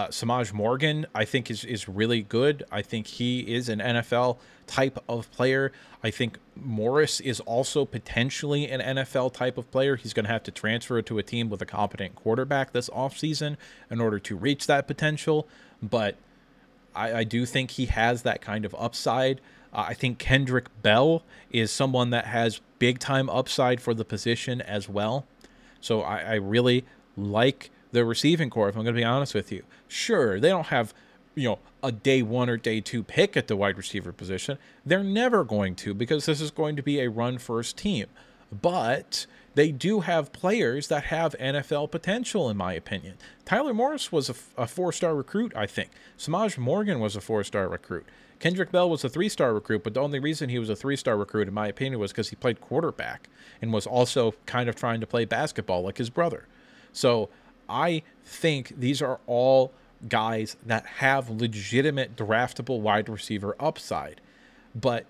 Samaj Morgan, I think, is really good. I think he is an NFL type of player. I think Morris is also potentially an NFL type of player. He's going to have to transfer to a team with a competent quarterback this offseason in order to reach that potential. But I do think he has that kind of upside. I think Kendrick Bell is someone that has big-time upside for the position as well. So I really like the receiving core, if I'm going to be honest with you. Sure, they don't have, a day 1 or day 2 pick at the wide receiver position. They're never going to, because this is going to be a run-first team. But they do have players that have NFL potential, in my opinion. Tyler Morris was a 4-star recruit, I think. Samaj Morgan was a 4-star recruit. Kendrick Bell was a 3-star recruit, but the only reason he was a 3-star recruit, in my opinion, was because he played quarterback and was also kind of trying to play basketball like his brother. So I think these are all guys that have legitimate draftable wide receiver upside, but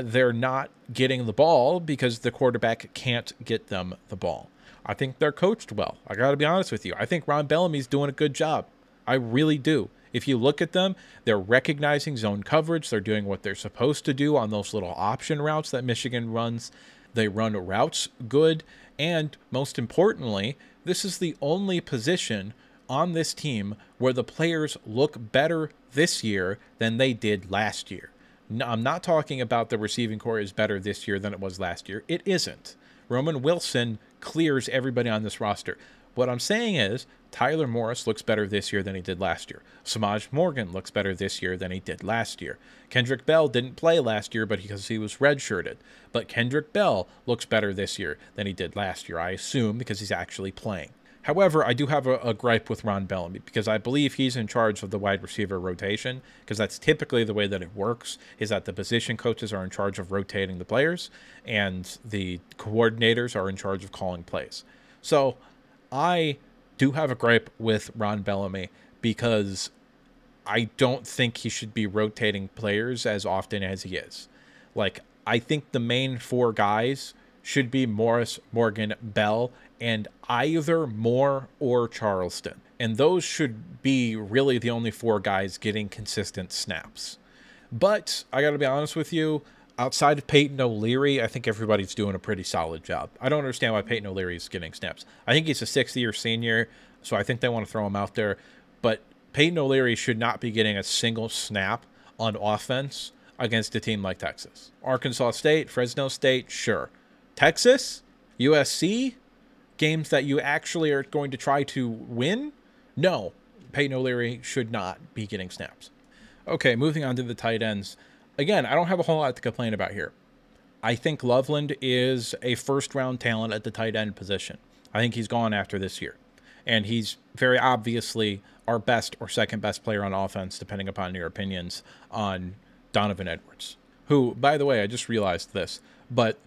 they're not getting the ball because the quarterback can't get them the ball. I think they're coached well. I got to be honest with you. I think Ron Bellamy's doing a good job. I really do. If you look at them, they're recognizing zone coverage. They're doing what they're supposed to do on those little option routes that Michigan runs. They run routes good. And most importantly, this is the only position on this team where the players look better this year than they did last year. No, I'm not talking about the receiving core is better this year than it was last year. It isn't. Roman Wilson clears everybody on this roster. What I'm saying is Tyler Morris looks better this year than he did last year. Samaj Morgan looks better this year than he did last year. Kendrick Bell didn't play last year because he was redshirted. But Kendrick Bell looks better this year than he did last year, I assume, because he's actually playing. However, I do have a gripe with Ron Bellamy, because I believe he's in charge of the wide receiver rotation, because that's typically the way that it works, is that the position coaches are in charge of rotating the players, and the coordinators are in charge of calling plays. So I do have a gripe with Ron Bellamy, because I don't think he should be rotating players as often as he is. Like, I think the main 4 guys should be Morris, Morgan, Bell, and either Moore or Charleston. And those should be really the only 4 guys getting consistent snaps. But I got to be honest with you, outside of Peyton O'Leary, I think everybody's doing a pretty solid job. I don't understand why Peyton O'Leary is getting snaps. I think he's a 6th-year senior. So I think they want to throw him out there. But Peyton O'Leary should not be getting a single snap on offense against a team like Texas. Arkansas State, Fresno State, sure. Texas, USC, games that you actually are going to try to win? No, Peyton O'Leary should not be getting snaps. Okay, moving on to the tight ends. Again, I don't have a whole lot to complain about here. I think Loveland is a first-round talent at the tight end position. I think he's gone after this year. And he's very obviously our best or second best player on offense, depending upon your opinions on Donovan Edwards. Who, by the way, I just realized this, but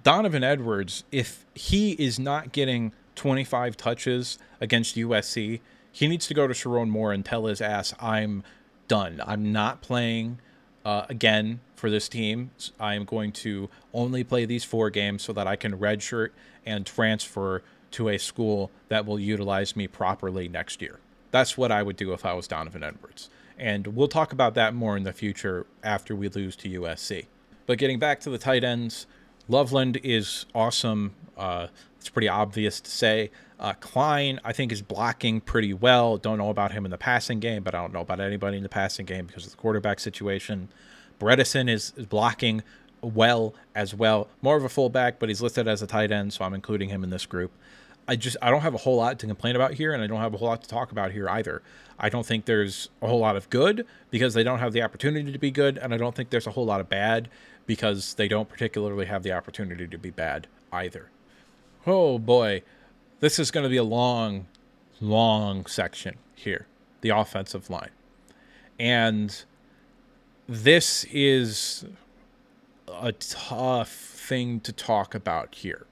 Donovan Edwards, if he is not getting 25 touches against USC, he needs to go to Sharon Moore and tell his ass, I'm done. I'm not playing again for this team. I am going to only play these 4 games so that I can redshirt and transfer to a school that will utilize me properly next year. That's what I would do if I was Donovan Edwards. And we'll talk about that more in the future after we lose to USC. But getting back to the tight ends, Loveland is awesome. It's pretty obvious to say. Klein, I think, is blocking pretty well. Don't know about him in the passing game, but I don't know about anybody in the passing game because of the quarterback situation. Bredesen is blocking well as well. More of a fullback, but he's listed as a tight end, so I'm including him in this group. I don't have a whole lot to complain about here, and I don't have a whole lot to talk about here either. I don't think there's a whole lot of good because they don't have the opportunity to be good, and I don't think there's a whole lot of bad because they don't particularly have the opportunity to be bad either. Oh boy, this is going to be a long, long section here, the offensive line. And this is a tough thing to talk about here,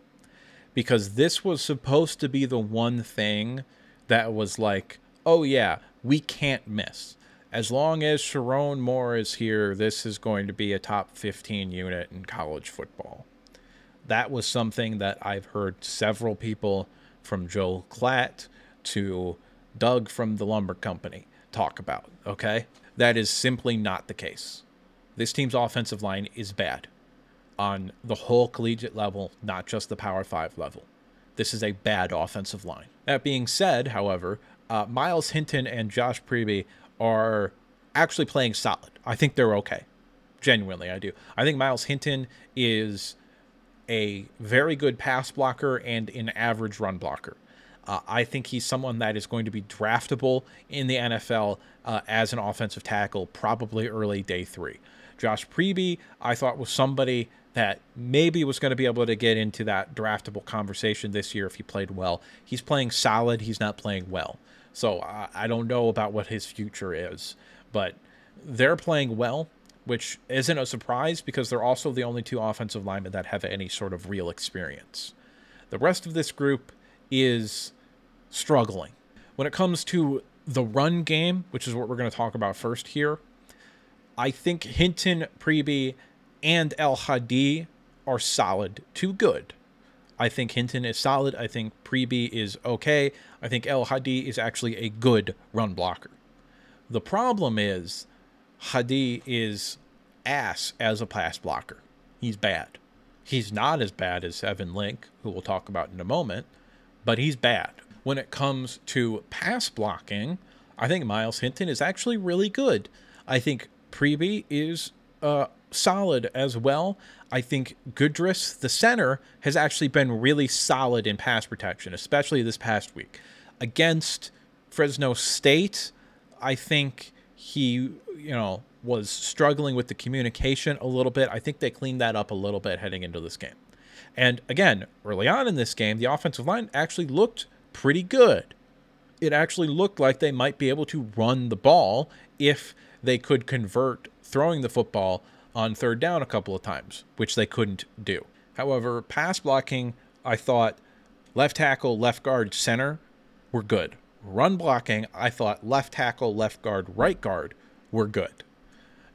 because this was supposed to be the one thing that was like, oh yeah, we can't miss. As long as Sharon Moore is here, this is going to be a top 15 unit in college football. That was something that I've heard several people, from Joel Klatt to Doug from the Lumber Company, talk about, okay? That is simply not the case. This team's offensive line is bad on the whole collegiate level, not just the Power 5 level. This is a bad offensive line. That being said, however, Myles Hinton and Josh Preby are actually playing solid. I think they're okay. Genuinely, I do. I think Myles Hinton is a very good pass blocker and an average run blocker. I think he's someone that is going to be draftable in the NFL as an offensive tackle, probably early day 3. Josh Preby, I thought, was somebody that maybe was going to be able to get into that draftable conversation this year if he played well. He's playing solid. He's not playing well. So I don't know about what his future is, but they're playing well, which isn't a surprise because they're also the only 2 offensive linemen that have any sort of real experience. The rest of this group is struggling. When it comes to the run game, which is what we're going to talk about first here, I think Hinton, Preby, and El Hadi are solid to good. I think Hinton is solid. I think Preby is okay. I think El Hadi is actually a good run blocker. The problem is Hadi is ass as a pass blocker. He's bad. He's not as bad as Evan Link, who we'll talk about in a moment, but he's bad. When it comes to pass blocking, I think Myles Hinton is actually really good. I think Preby is solid as well. I think Goodress, the center, has actually been really solid in pass protection, especially this past week. Against Fresno State, I think he, was struggling with the communication a little bit. I think they cleaned that up a little bit heading into this game. And again, early on in this game, the offensive line actually looked pretty good. It actually looked like they might be able to run the ball if they could convert throwing the football on third down a couple of times, which they couldn't do. However, pass blocking, I thought left tackle, left guard, center were good. Run blocking, I thought left tackle, left guard, right guard were good.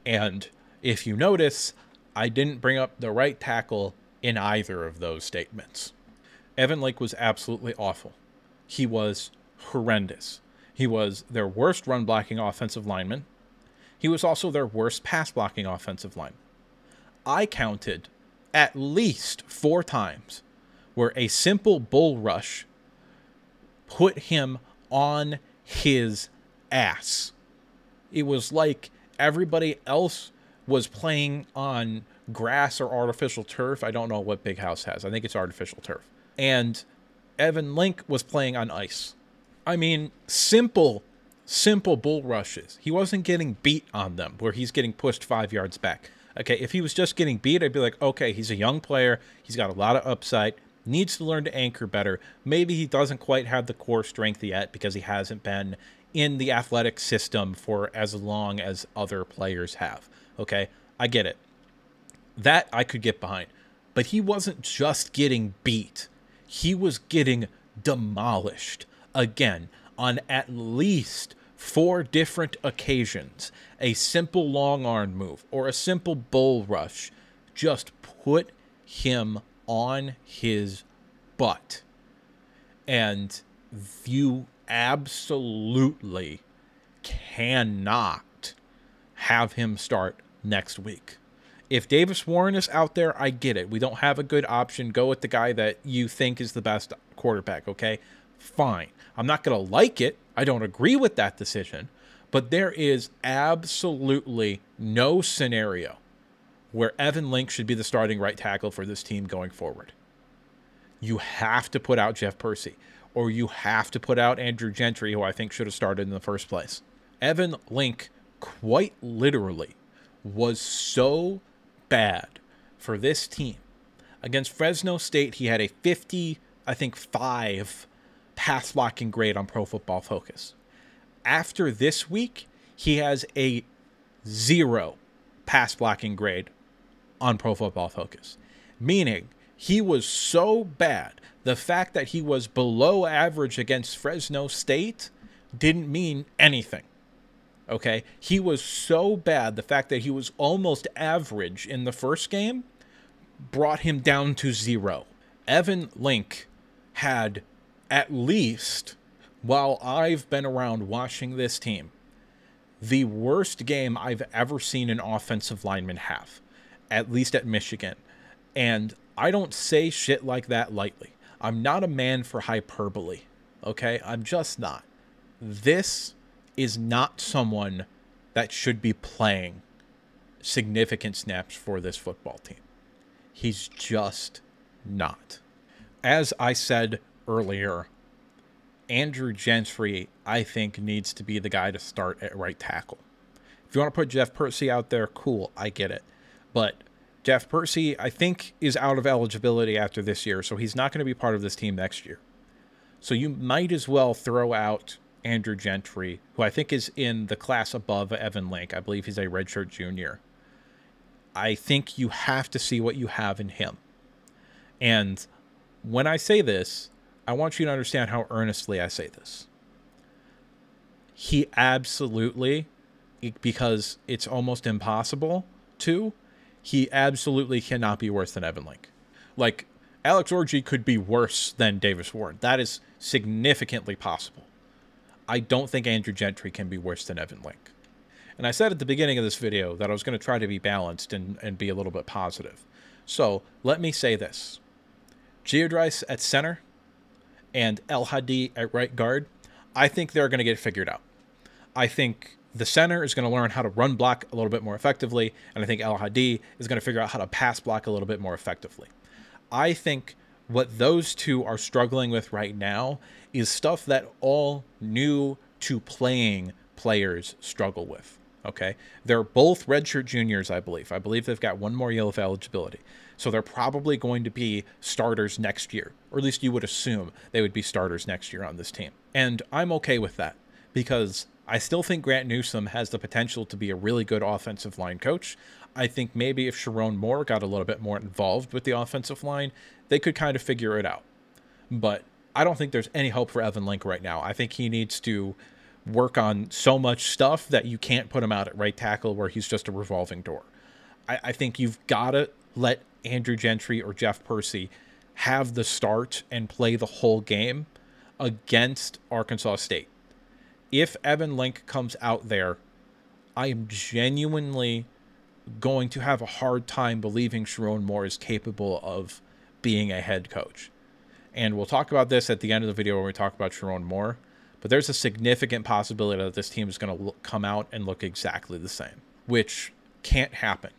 And if you notice, I didn't bring up the right tackle in either of those statements. Evan Lake was absolutely awful. He was horrendous. He was their worst run blocking offensive lineman. He was also their worst pass blocking offensive lineman. I counted at least 4 times where a simple bull rush put him on his ass. It was like everybody else was playing on grass or artificial turf. I don't know what Big House has. I think it's artificial turf. And Evan Link was playing on ice. I mean, simple bull rushes. He wasn't getting beat on them where he's getting pushed 5 yards back. Okay, if he was just getting beat, I'd be like, okay, he's a young player. He's got a lot of upside. Needs to learn to anchor better. Maybe he doesn't quite have the core strength yet because he hasn't been in the athletic system for as long as other players have. Okay, I get it. That I could get behind. But he wasn't just getting beat. He was getting demolished. Again, on at least 4 different occasions. A simple long arm move or a simple bull rush just put him on his butt. And you absolutely cannot have him start next week. If Davis Warren is out there, I get it. We don't have a good option. Go with the guy that you think is the best quarterback, okay? Fine. I'm not going to like it. I don't agree with that decision. But there is absolutely no scenario where Evan Link should be the starting right tackle for this team going forward. You have to put out Jeff Percy, or you have to put out Andrew Gentry, who I think should have started in the first place. Evan Link, quite literally, was so bad for this team. Against Fresno State, he had a 55 pass blocking grade on Pro Football Focus. After this week, he has a 0 pass blocking grade on Pro Football Focus. Meaning, he was so bad, the fact that he was below average against Fresno State didn't mean anything. Okay? He was so bad, the fact that he was almost average in the first game brought him down to 0. Evan Link had at least, while I've been around watching this team, the worst game I've ever seen an offensive lineman have, at least at Michigan. And I don't say shit like that lightly. I'm not a man for hyperbole, okay? I'm just not. This is not someone that should be playing significant snaps for this football team. He's just not. As I said earlier, Andrew Gentry, I think, needs to be the guy to start at right tackle. If you want to put Jeff Percy out there, cool, I get it. But Jeff Percy, I think, is out of eligibility after this year, so he's not going to be part of this team next year. So you might as well throw out Andrew Gentry, who I think is in the class above Evan Link. I believe he's a redshirt junior. I think you have to see what you have in him. And when I say this, I want you to understand how earnestly I say this. He absolutely, because it's almost impossible to, he absolutely cannot be worse than Evan Link. Like, Alex Orji could be worse than Davis Warren. That is significantly possible. I don't think Andrew Gentry can be worse than Evan Link. And I said at the beginning of this video that I was going to try to be balanced and be a little bit positive. So let me say this. Geodrice at center and El Hadi at right guard, I think they're going to get figured out. I think the center is going to learn how to run block a little bit more effectively, and I think El Hadi is going to figure out how to pass block a little bit more effectively. I think what those two are struggling with right now is stuff that all new to playing players struggle with. Okay, they're both redshirt juniors, I believe. I believe they've got one more year of eligibility. So they're probably going to be starters next year, or at least you would assume they would be starters next year on this team. And I'm okay with that because I still think Grant Newsome has the potential to be a really good offensive line coach. I think maybe if Sharon Moore got a little bit more involved with the offensive line, they could kind of figure it out. But I don't think there's any hope for Evan Link right now. I think he needs to work on so much stuff that you can't put him out at right tackle where he's just a revolving door. I think you've got to let Andrew Gentry or Jeff Percy have the start and play the whole game against Arkansas State. If Evan Link comes out there, I am genuinely going to have a hard time believing Sharon Moore is capable of being a head coach. And we'll talk about this at the end of the video when we talk about Sharon Moore. but there's a significant possibility that this team is going to come out and look exactly the same, which can't happen.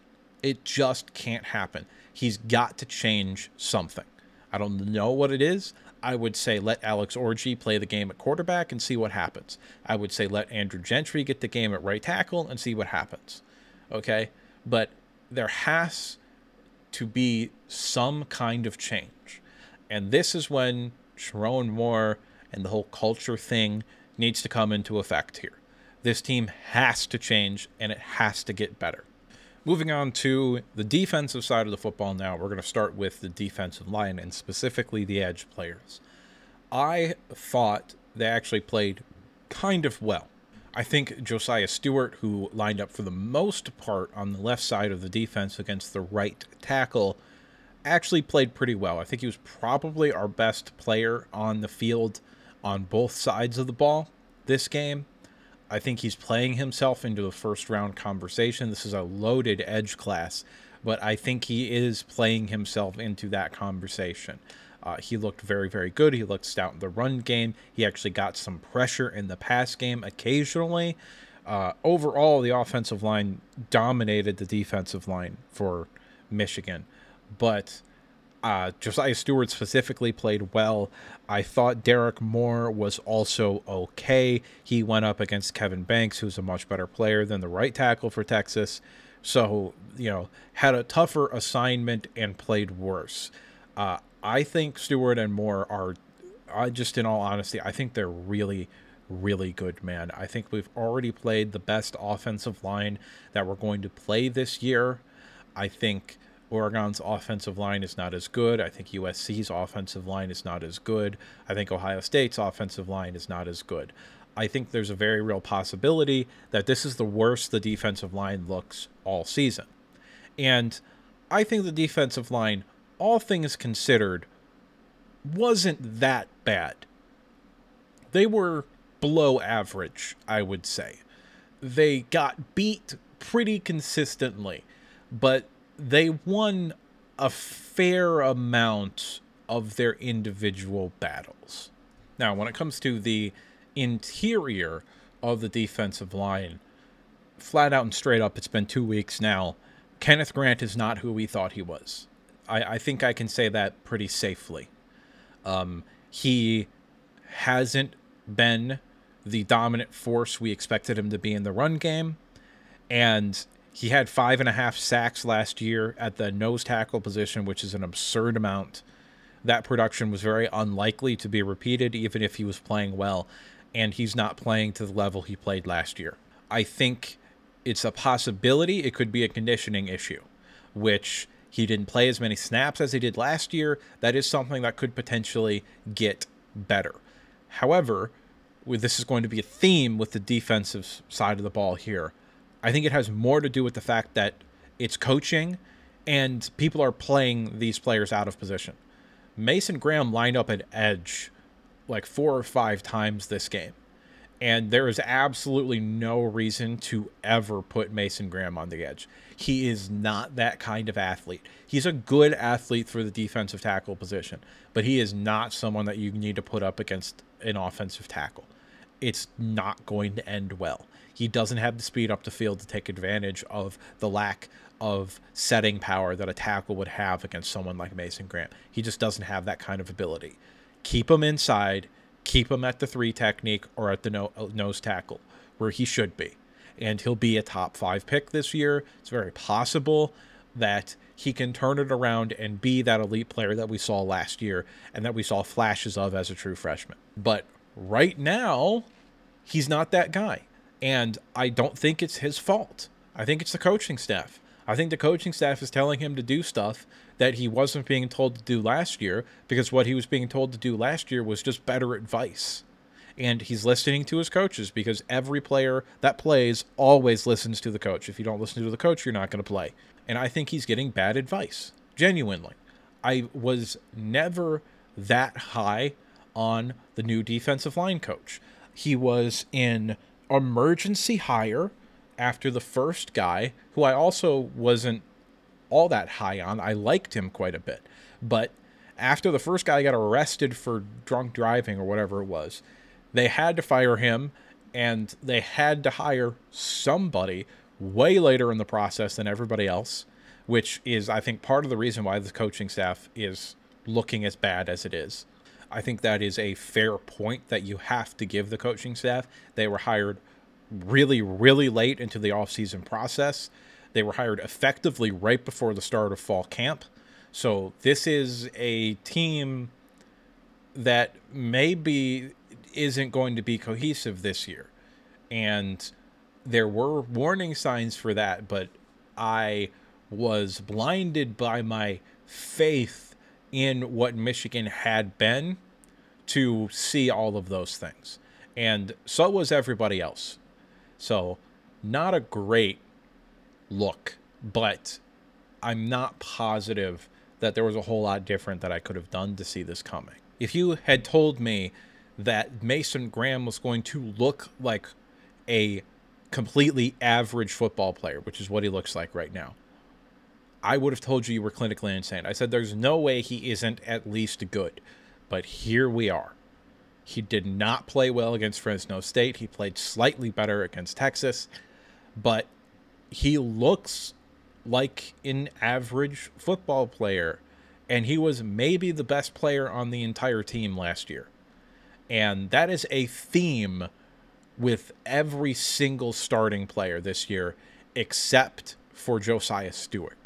It just can't happen. He's got to change something. I don't know what it is. I would say let Alex Orji play the game at quarterback and see what happens. I would say let Andrew Gentry get the game at right tackle and see what happens. Okay? But there has to be some kind of change. And this is when Sherrone Moore and the whole culture thing needs to come into effect here. This team has to change, and it has to get better. Moving on to the defensive side of the football now, we're going to start with the defensive line and specifically the edge players. I thought they actually played kind of well. I think Josiah Stewart, who lined up for the most part on the left side of the defense against the right tackle, actually played pretty well. I think he was probably our best player on the field on both sides of the ball this game. I think he's playing himself into the first round conversation. This is a loaded edge class, but I think he is playing himself into that conversation. He looked very, very good. He looked stout in the run game. He actually got some pressure in the pass game occasionally. Overall, the offensive line dominated the defensive line for Michigan, but Josiah Stewart specifically played well. I thought Derek Moore was also okay. He went up against Kevin Banks, who's a much better player than the right tackle for Texas. So, had a tougher assignment and played worse. I think Stewart and Moore are, just in all honesty, I think they're really, really good, man. I think we've already played the best offensive line that we're going to play this year. I think Oregon's offensive line is not as good. I think USC's offensive line is not as good. I think Ohio State's offensive line is not as good. I think there's a very real possibility that this is the worst the defensive line looks all season. And I think the defensive line, all things considered, wasn't that bad. They were below average, I would say. They got beat pretty consistently, but they won a fair amount of their individual battles. Now, when it comes to the interior of the defensive line, flat out and straight up, it's been 2 weeks now. Kenneth Grant is not who we thought he was. I think I can say that pretty safely. He hasn't been the dominant force we expected him to be in the run game, and he had 5.5 sacks last year at the nose tackle position, which is an absurd amount. That production was very unlikely to be repeated, even if he was playing well, and he's not playing to the level he played last year. I think it's a possibility it could be a conditioning issue, which he didn't play as many snaps as he did last year. That is something that could potentially get better. However, this is going to be a theme with the defensive side of the ball here. I think it has more to do with the fact that it's coaching and people are playing these players out of position. Mason Graham lined up at edge like 4 or 5 times this game, and there is absolutely no reason to ever put Mason Graham on the edge. He is not that kind of athlete. He's a good athlete for the defensive tackle position, but he is not someone that you need to put up against an offensive tackle. It's not going to end well. He doesn't have the speed up the field to take advantage of the lack of setting power that a tackle would have against someone like Mason Graham. He just doesn't have that kind of ability. Keep him inside, keep him at the 3 technique or at the nose tackle where he should be, and he'll be a top 5 pick this year. It's very possible that he can turn it around and be that elite player that we saw last year and that we saw flashes of as a true freshman. But right now, he's not that guy. And I don't think it's his fault. I think it's the coaching staff. I think the coaching staff is telling him to do stuff that he wasn't being told to do last year, because what he was being told to do last year was just better advice. And he's listening to his coaches, because every player that plays always listens to the coach. If you don't listen to the coach, you're not going to play. And I think he's getting bad advice. Genuinely. I was never that high on the new defensive line coach. He was in emergency hire after the first guy, who I also wasn't all that high on. I liked him quite a bit. But after the first guy got arrested for drunk driving or whatever it was, They had to fire him, and they had to hire somebody way later in the process than everybody else, which is, I think, part of the reason why the coaching staff is looking as bad as it is. I think that is a fair point that you have to give the coaching staff. They were hired really, really late into the offseason process. They were hired effectively right before the start of fall camp. So this is a team that maybe isn't going to be cohesive this year. And there were warning signs for that, but I was blinded by my faith in what Michigan had been to see all of those things. And so was everybody else. So not a great look, but I'm not positive that there was a whole lot different that I could have done to see this coming. If you had told me that Mason Graham was going to look like a completely average football player, which is what he looks like right now, I would have told you were clinically insane. I said there's no way he isn't at least good. But here we are. He did not play well against Fresno State. He played slightly better against Texas. But he looks like an average football player. And he was maybe the best player on the entire team last year. And that is a theme with every single starting player this year, except for Josiah Stewart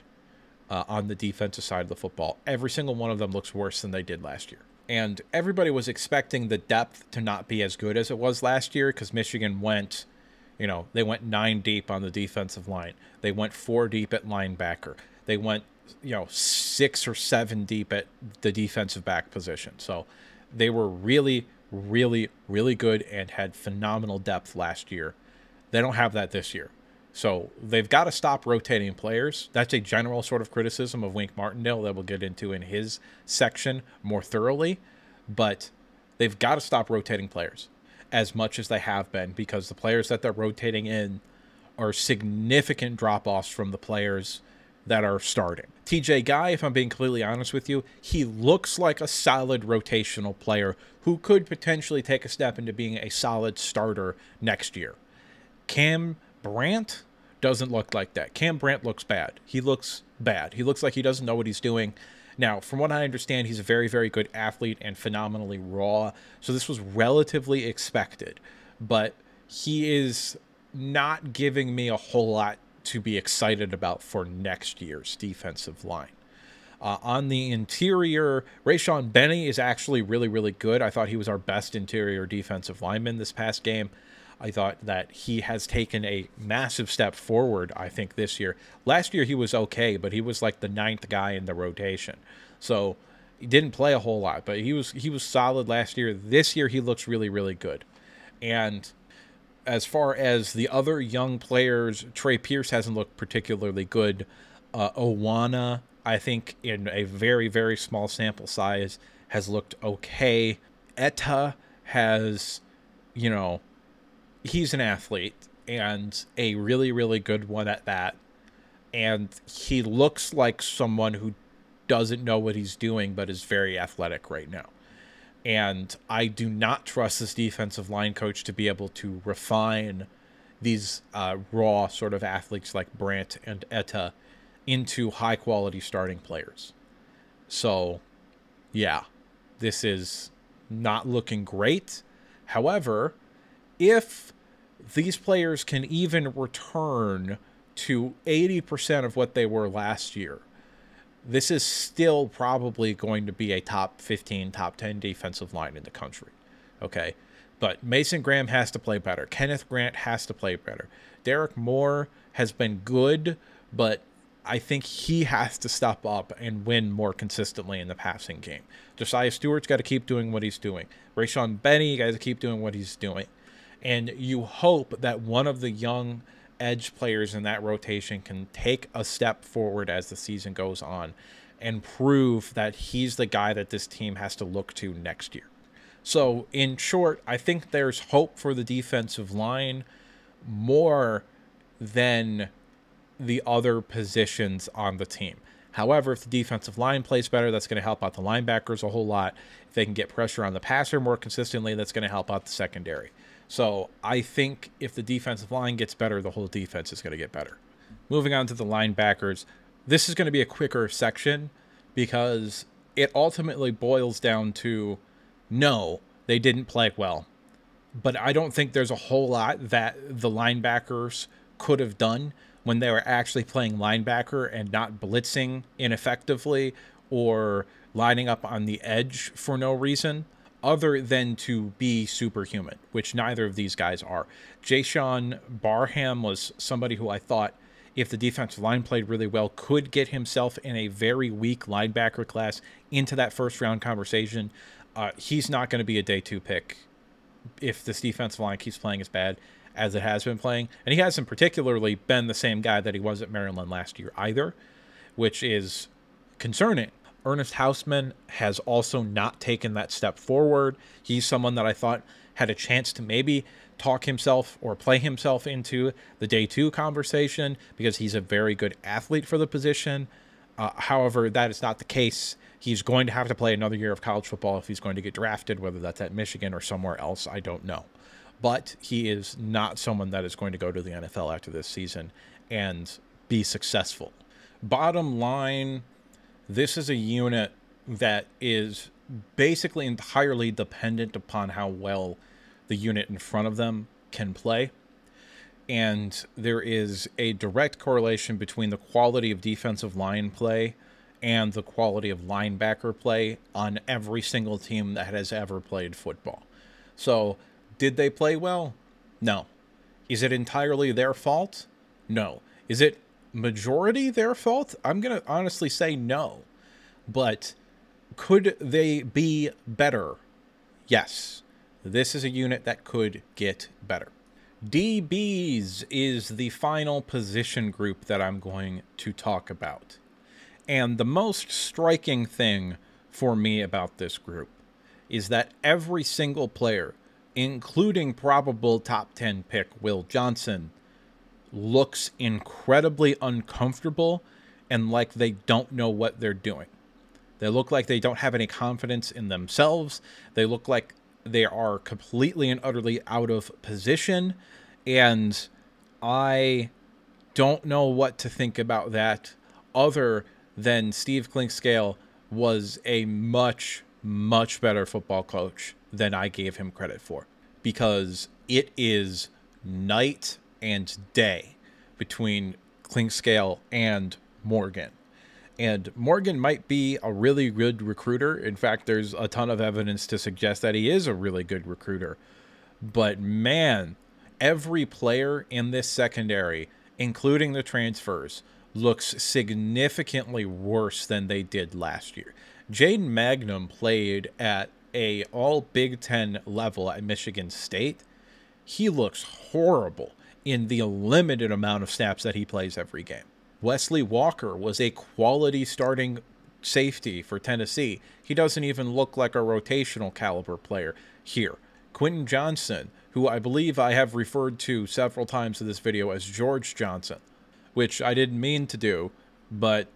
on the defensive side of the football. Every single one of them looks worse than they did last year. And everybody was expecting the depth to not be as good as it was last year because Michigan went, they went 9 deep on the defensive line. They went 4 deep at linebacker. They went, 6 or 7 deep at the defensive back position. So they were really, really, really good and had phenomenal depth last year. They don't have that this year. So they've got to stop rotating players. That's a general sort of criticism of Wink Martindale that we'll get into in his section more thoroughly. But they've got to stop rotating players as much as they have been, because the players that they're rotating in are significant drop-offs from the players that are starting. TJ Guy, if I'm being completely honest with you, he looks like a solid rotational player who could potentially take a step into being a solid starter next year. Cam Brandt doesn't look like that. Cam Brandt looks bad. He looks bad. He looks like he doesn't know what he's doing. Now, from what I understand, he's a very, very good athlete and phenomenally raw. So this was relatively expected. But he is not giving me a whole lot to be excited about for next year's defensive line. On the interior, Rayshawn Benny is actually really, really good. I thought he was our best interior defensive lineman this past game. I thought that he has taken a massive step forward, I think, this year. Last year he was okay, but he was like the 9th guy in the rotation. So he didn't play a whole lot, but he was solid last year. This year he looks really, really good. And as far as the other young players, Trey Pierce hasn't looked particularly good. Owana, I think, in a very, very small sample size, has looked okay. Etta has, he's an athlete and a really, really good one at that. And he looks like someone who doesn't know what he's doing, but is very athletic right now. And I do not trust this defensive line coach to be able to refine these raw sort of athletes like Brandt and Etta into high-quality starting players. So, yeah, this is not looking great. However, if these players can even return to 80% of what they were last year, this is still probably going to be a top 15, top 10 defensive line in the country. Okay? But Mason Graham has to play better. Kenneth Grant has to play better. Derek Moore has been good, but I think he has to step up and win more consistently in the passing game. Josiah Stewart's got to keep doing what he's doing. Rayshawn Benny got to keep doing what he's doing. And you hope that one of the young edge players in that rotation can take a step forward as the season goes on and prove that he's the guy that this team has to look to next year. So, in short, I think there's hope for the defensive line more than the other positions on the team. However, if the defensive line plays better, that's going to help out the linebackers a whole lot. If they can get pressure on the passer more consistently, that's going to help out the secondary. So I think if the defensive line gets better, the whole defense is going to get better. Moving on to the linebackers, this is going to be a quicker section because it ultimately boils down to, no, they didn't play well. But I don't think there's a whole lot that the linebackers could have done when they were actually playing linebacker and not blitzing ineffectively or lining up on the edge for no reason other than to be superhuman, which neither of these guys are. Jayshon Barham was somebody who I thought, if the defensive line played really well, could get himself in a very weak linebacker class into that first round conversation. He's not going to be a day 2 pick if this defensive line keeps playing as bad as it has been playing. And he hasn't particularly been the same guy that he was at Maryland last year either, which is concerning. Ernest Hausman has also not taken that step forward. He's someone that I thought had a chance to maybe talk himself or play himself into the day 2 conversation because he's a very good athlete for the position. However, that is not the case. He's going to have to play another year of college football if he's going to get drafted, whether that's at Michigan or somewhere else, I don't know. But he is not someone that is going to go to the NFL after this season and be successful. Bottom line, this is a unit that is basically entirely dependent upon how well the unit in front of them can play. And there is a direct correlation between the quality of defensive line play and the quality of linebacker play on every single team that has ever played football. So, did they play well? No. Is it entirely their fault? No. Is it majority their fault? I'm going to honestly say no. But could they be better? Yes. This is a unit that could get better. DBs is the final position group that I'm going to talk about. And the most striking thing for me about this group is that every single player, including probable top 10 pick Will Johnson, looks incredibly uncomfortable and like they don't know what they're doing. They look like they don't have any confidence in themselves. They look like they are completely and utterly out of position. And I don't know what to think about that other than Steve Clinkscale was a much, much better football coach than I gave him credit for. Because it is night and day between Clinkscale and Morgan. And Morgan might be a really good recruiter. In fact, there's a ton of evidence to suggest that he is a really good recruiter. But man, every player in this secondary, including the transfers, looks significantly worse than they did last year. Jaden Magnum played at a all Big Ten level at Michigan State. He looks horrible in the limited amount of snaps that he plays every game. Wesley Walker was a quality starting safety for Tennessee. He doesn't even look like a rotational caliber player here. Quentin Johnson, who I believe I have referred to several times in this video as George Johnson, which I didn't mean to do, but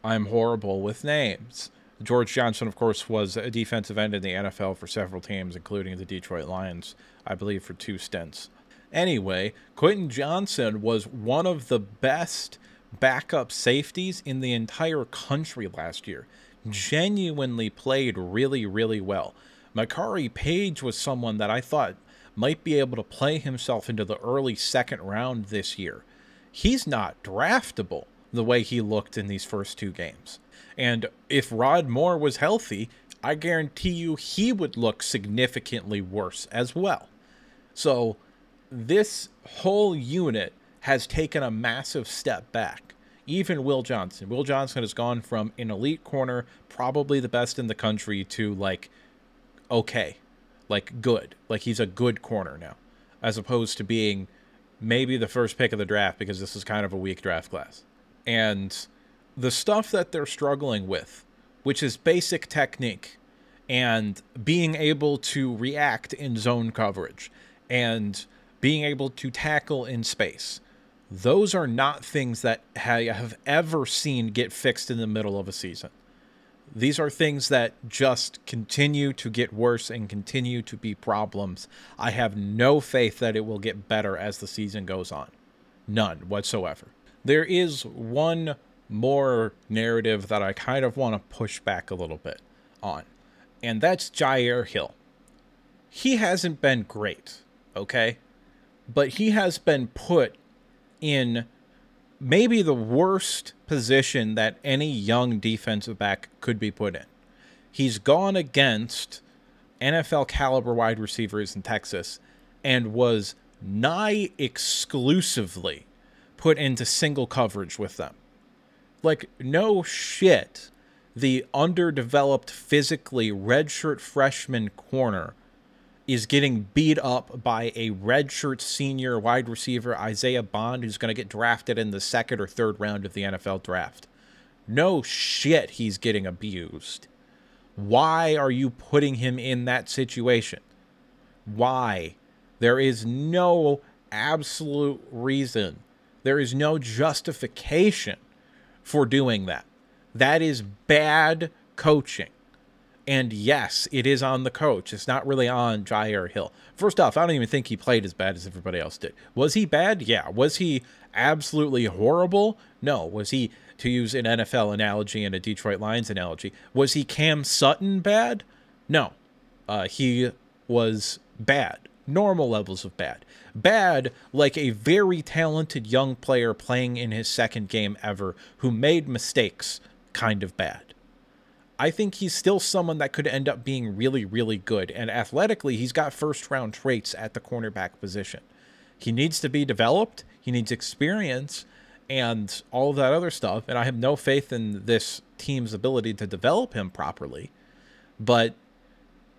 I'm horrible with names. George Johnson, of course, was a defensive end in the NFL for several teams, including the Detroit Lions, I believe, for 2 stints. Anyway, Quentin Johnson was one of the best backup safeties in the entire country last year. Genuinely played really, really well. Makari Page was someone that I thought might be able to play himself into the early 2nd round this year. He's not draftable the way he looked in these first 2 games. And if Rod Moore was healthy, I guarantee you he would look significantly worse as well. So this whole unit has taken a massive step back. Even Will Johnson. Will Johnson has gone from an elite corner, probably the best in the country, to like, okay, like good. Like he's a good corner now, as opposed to being maybe the first pick of the draft because this is kind of a weak draft class. And the stuff that they're struggling with, which is basic technique and being able to react in zone coverage and being able to tackle in space, Those are not things that I have ever seen get fixed in the middle of a season. These are things that just continue to get worse and continue to be problems. I have no faith that it will get better as the season goes on. None whatsoever. There is one more narrative that I kind of want to push back a little bit on, and that's Jair Hill. He hasn't been great, okay? But he has been put in maybe the worst position that any young defensive back could be put in. He's gone against NFL caliber wide receivers in Texas and was nigh exclusively put into single coverage with them. Like, no shit. The underdeveloped, physically redshirt freshman corner is getting beat up by a redshirt senior wide receiver, Isaiah Bond, who's going to get drafted in the second or third round of the NFL draft. No shit, he's getting abused. Why are you putting him in that situation? Why? There is no absolute reason. There is no justification for doing that. That is bad coaching. And yes, it is on the coach. It's not really on Jair Hill. First off, I don't even think he played as bad as everybody else did. Was he bad? Yeah. Was he absolutely horrible? No. Was he, to use an NFL analogy and a Detroit Lions analogy, was he Cam Sutton bad? No. He was bad. Normal levels of bad. Bad like a very talented young player playing in his second game ever who made mistakes kind of bad. I think he's still someone that could end up being really, really good. And athletically, he's got first-round traits at the cornerback position. He needs to be developed. He needs experience and all of that other stuff. And I have no faith in this team's ability to develop him properly. But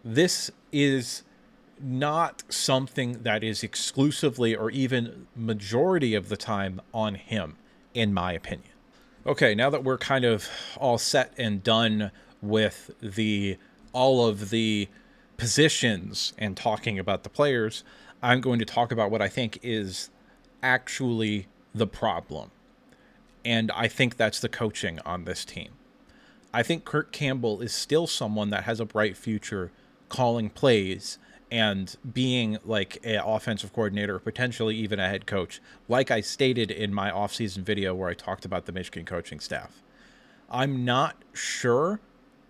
this is not something that is exclusively or even majority of the time on him, in my opinion. Okay, now that we're kind of all set and done with all of the positions and talking about the players, I'm going to talk about what I think is actually the problem. And I think that's the coaching on this team. I think Kirk Campbell is still someone that has a bright future calling plays and being like an offensive coordinator, potentially even a head coach, like I stated in my offseason video where I talked about the Michigan coaching staff. I'm not sure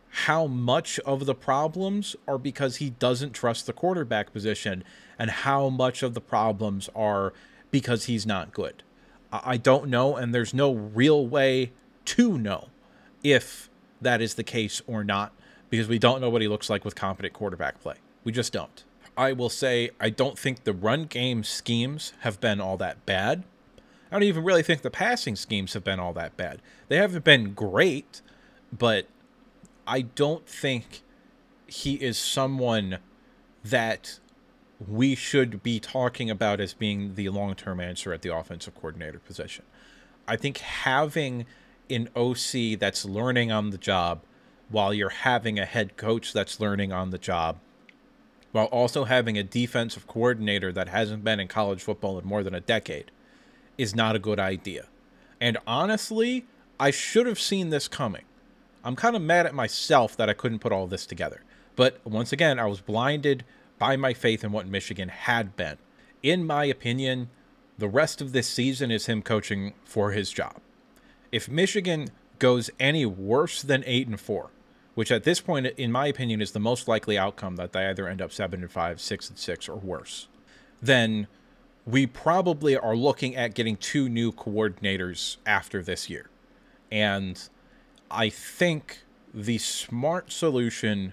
how much of the problems are because he doesn't trust the quarterback position and how much of the problems are because he's not good. I don't know, and there's no real way to know if that is the case or not, because we don't know what he looks like with competent quarterback play. We just don't. I will say I don't think the run game schemes have been all that bad. I don't even really think the passing schemes have been all that bad. They haven't been great, but I don't think he is someone that we should be talking about as being the long-term answer at the offensive coordinator position. I think having an OC that's learning on the job while you're having a head coach that's learning on the job, while also having a defensive coordinator that hasn't been in college football in more than a decade, is not a good idea. And honestly, I should have seen this coming. I'm kind of mad at myself that I couldn't put all this together. But once again, I was blinded by my faith in what Michigan had been. In my opinion, the rest of this season is him coaching for his job. If Michigan goes any worse than 8-4, which at this point, in my opinion, is the most likely outcome, that they either end up 7-5, 6-6, or worse, then we probably are looking at getting 2 new coordinators after this year. And I think the smart solution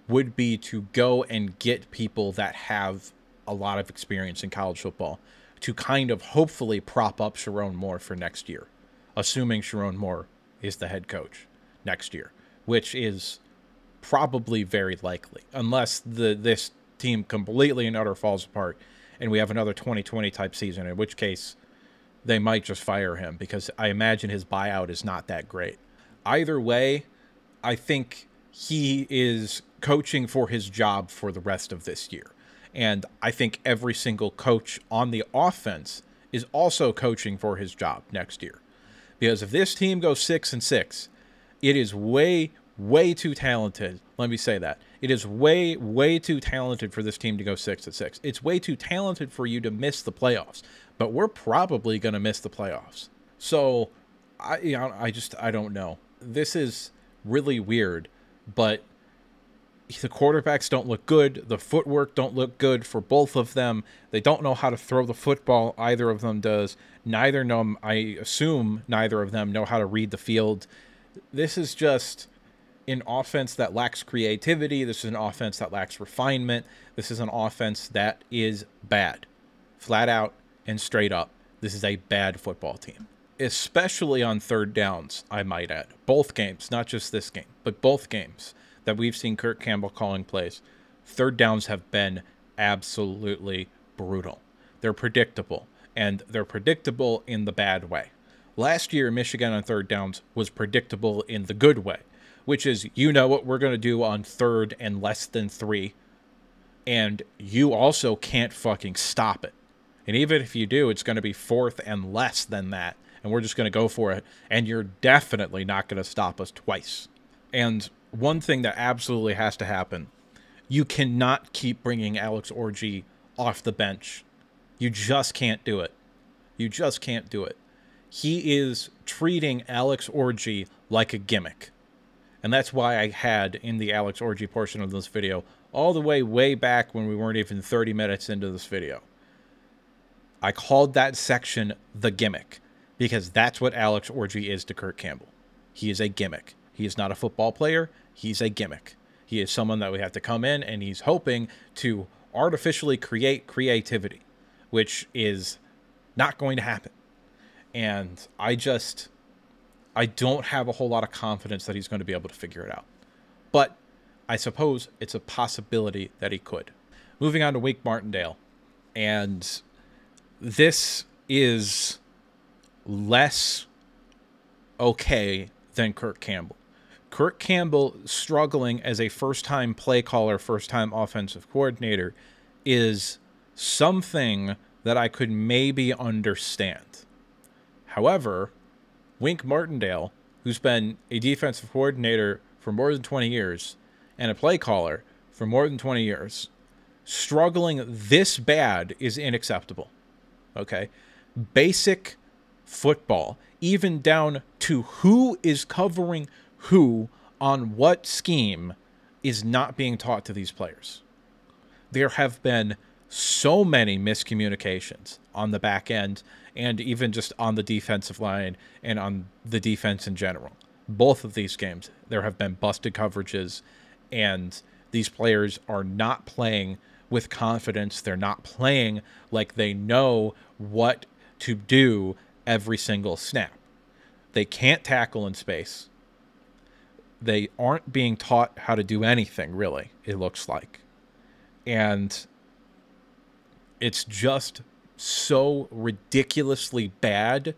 would be to go and get people that have a lot of experience in college football to kind of hopefully prop up Sharon Moore for next year, assuming Sharon Moore is the head coach next year, which is probably very likely, unless this team completely and utter falls apart and we have another 2020 type season, in which case they might just fire him, because I imagine his buyout is not that great. Either way, I think he is coaching for his job for the rest of this year. And I think every single coach on the offense is also coaching for his job next year. Because if this team goes 6-6, it is way, way too talented. Let me say that. It is way, way too talented for this team to go 6-6. It's way too talented for you to miss the playoffs. But we're probably going to miss the playoffs. So, I don't know. This is really weird, but the quarterbacks don't look good. The footwork don't look good for both of them. They don't know how to throw the football. Either of them does. I assume neither of them know how to read the field. This is just an offense that lacks creativity. This is an offense that lacks refinement. This is an offense that is bad. Flat out and straight up. This is a bad football team. Especially on third downs, I might add. Both games, not just this game, but both games that we've seen Kirk Campbell calling plays. Third downs have been absolutely brutal. They're predictable, and they're predictable in the bad way. Last year, Michigan on third downs was predictable in the good way, which is, you know what we're going to do on third and less than 3, and you also can't fucking stop it. And even if you do, it's going to be fourth and less than that, and we're just going to go for it, and you're definitely not going to stop us twice. And one thing that absolutely has to happen, you cannot keep bringing Alex Orji off the bench. You just can't do it. You just can't do it. He is treating Alex Orji like a gimmick. And that's why I had in the Alex Orji portion of this video, all the way back when we weren't even 30 minutes into this video, I called that section the gimmick, because that's what Alex Orji is to Kirk Campbell. He is a gimmick. He is not a football player. He's a gimmick. He is someone that we have to come in, and he's hoping to artificially create creativity, which is not going to happen. And I don't have a whole lot of confidence that he's going to be able to figure it out. But I suppose it's a possibility that he could. Moving on to Wink Martindale. And this is less okay than Kirk Campbell. Kirk Campbell struggling as a first-time play caller, first-time offensive coordinator is something that I could maybe understand. However, Wink Martindale, who's been a defensive coordinator for more than 20 years and a play caller for more than 20 years, struggling this bad is unacceptable. Okay? Basic football, even down to who is covering who on what scheme, is not being taught to these players. There have been so many miscommunications on the back end and even just on the defensive line and on the defense in general. Both of these games, there have been busted coverages, and these players are not playing with confidence. They're not playing like they know what to do every single snap. They can't tackle in space. They aren't being taught how to do anything, really, it looks like. And it's just so ridiculously bad.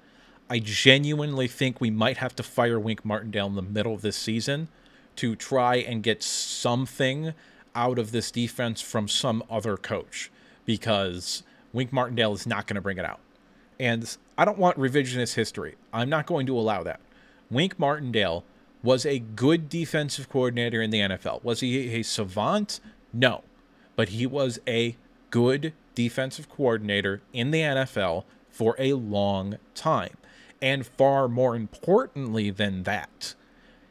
I genuinely think we might have to fire Wink Martindale in the middle of this season to try and get something out of this defense from some other coach, because Wink Martindale is not going to bring it out. And I don't want revisionist history. I'm not going to allow that. Wink Martindale was a good defensive coordinator in the NFL. Was he a savant? No. But he was a good defensive coordinator in the NFL for a long time. And far more importantly than that,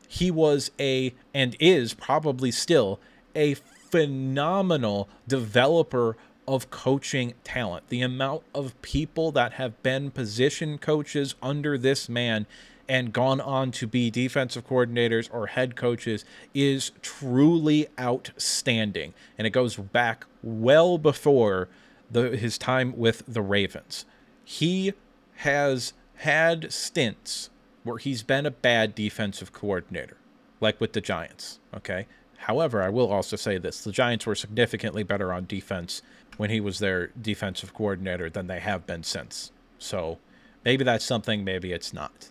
he was and is probably still, a phenomenal developer of coaching talent. The amount of people that have been position coaches under this man and gone on to be defensive coordinators or head coaches is truly outstanding. And it goes back well before his time with the Ravens. He has had stints where he's been a bad defensive coordinator, like with the Giants, okay? However, I will also say this. The Giants were significantly better on defense when he was their defensive coordinator than they have been since. So maybe that's something, maybe it's not.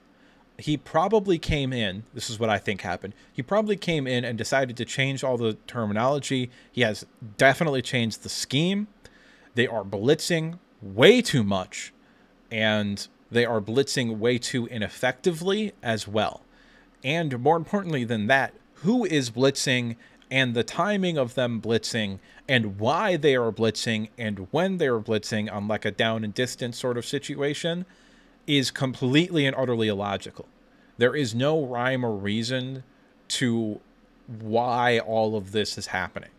He probably came in, this is what I think happened, he probably came in and decided to change all the terminology. He has definitely changed the scheme. They are blitzing way too much. and they are blitzing way too ineffectively as well. And more importantly than that, who is blitzing and the timing of them blitzing and why they are blitzing and when they are blitzing on like a down and distance sort of situation is completely and utterly illogical. There is no rhyme or reason to why all of this is happening.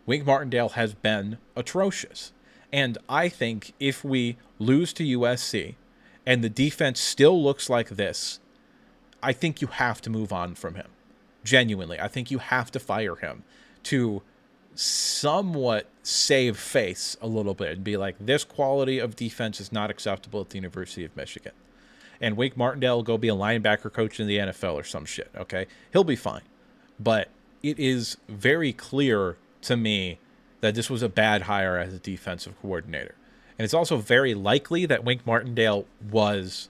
Wink Martindale has been atrocious. And I think if we lose to USC and the defense still looks like this, I think you have to move on from him. Genuinely, I think you have to fire him to somewhat save face a little bit and be like, this quality of defense is not acceptable at the University of Michigan. And Wink Martindale will go be a linebacker coach in the NFL or some shit, okay? He'll be fine. But it is very clear to me that this was a bad hire as a defensive coordinator. And it's also very likely that Wink Martindale was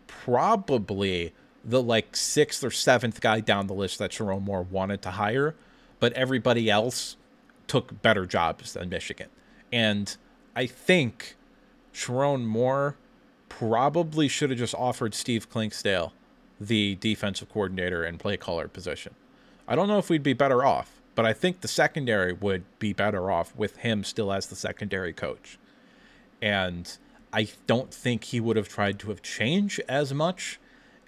probably the like 6th or 7th guy down the list that Sherrone Moore wanted to hire, but everybody else took better jobs than Michigan. And I think Sherrone Moore probably should have just offered Steve Clinksdale the defensive coordinator and play caller position. I don't know if we'd be better off, but I think the secondary would be better off with him still as the secondary coach. And I don't think he would have tried to have changed as much.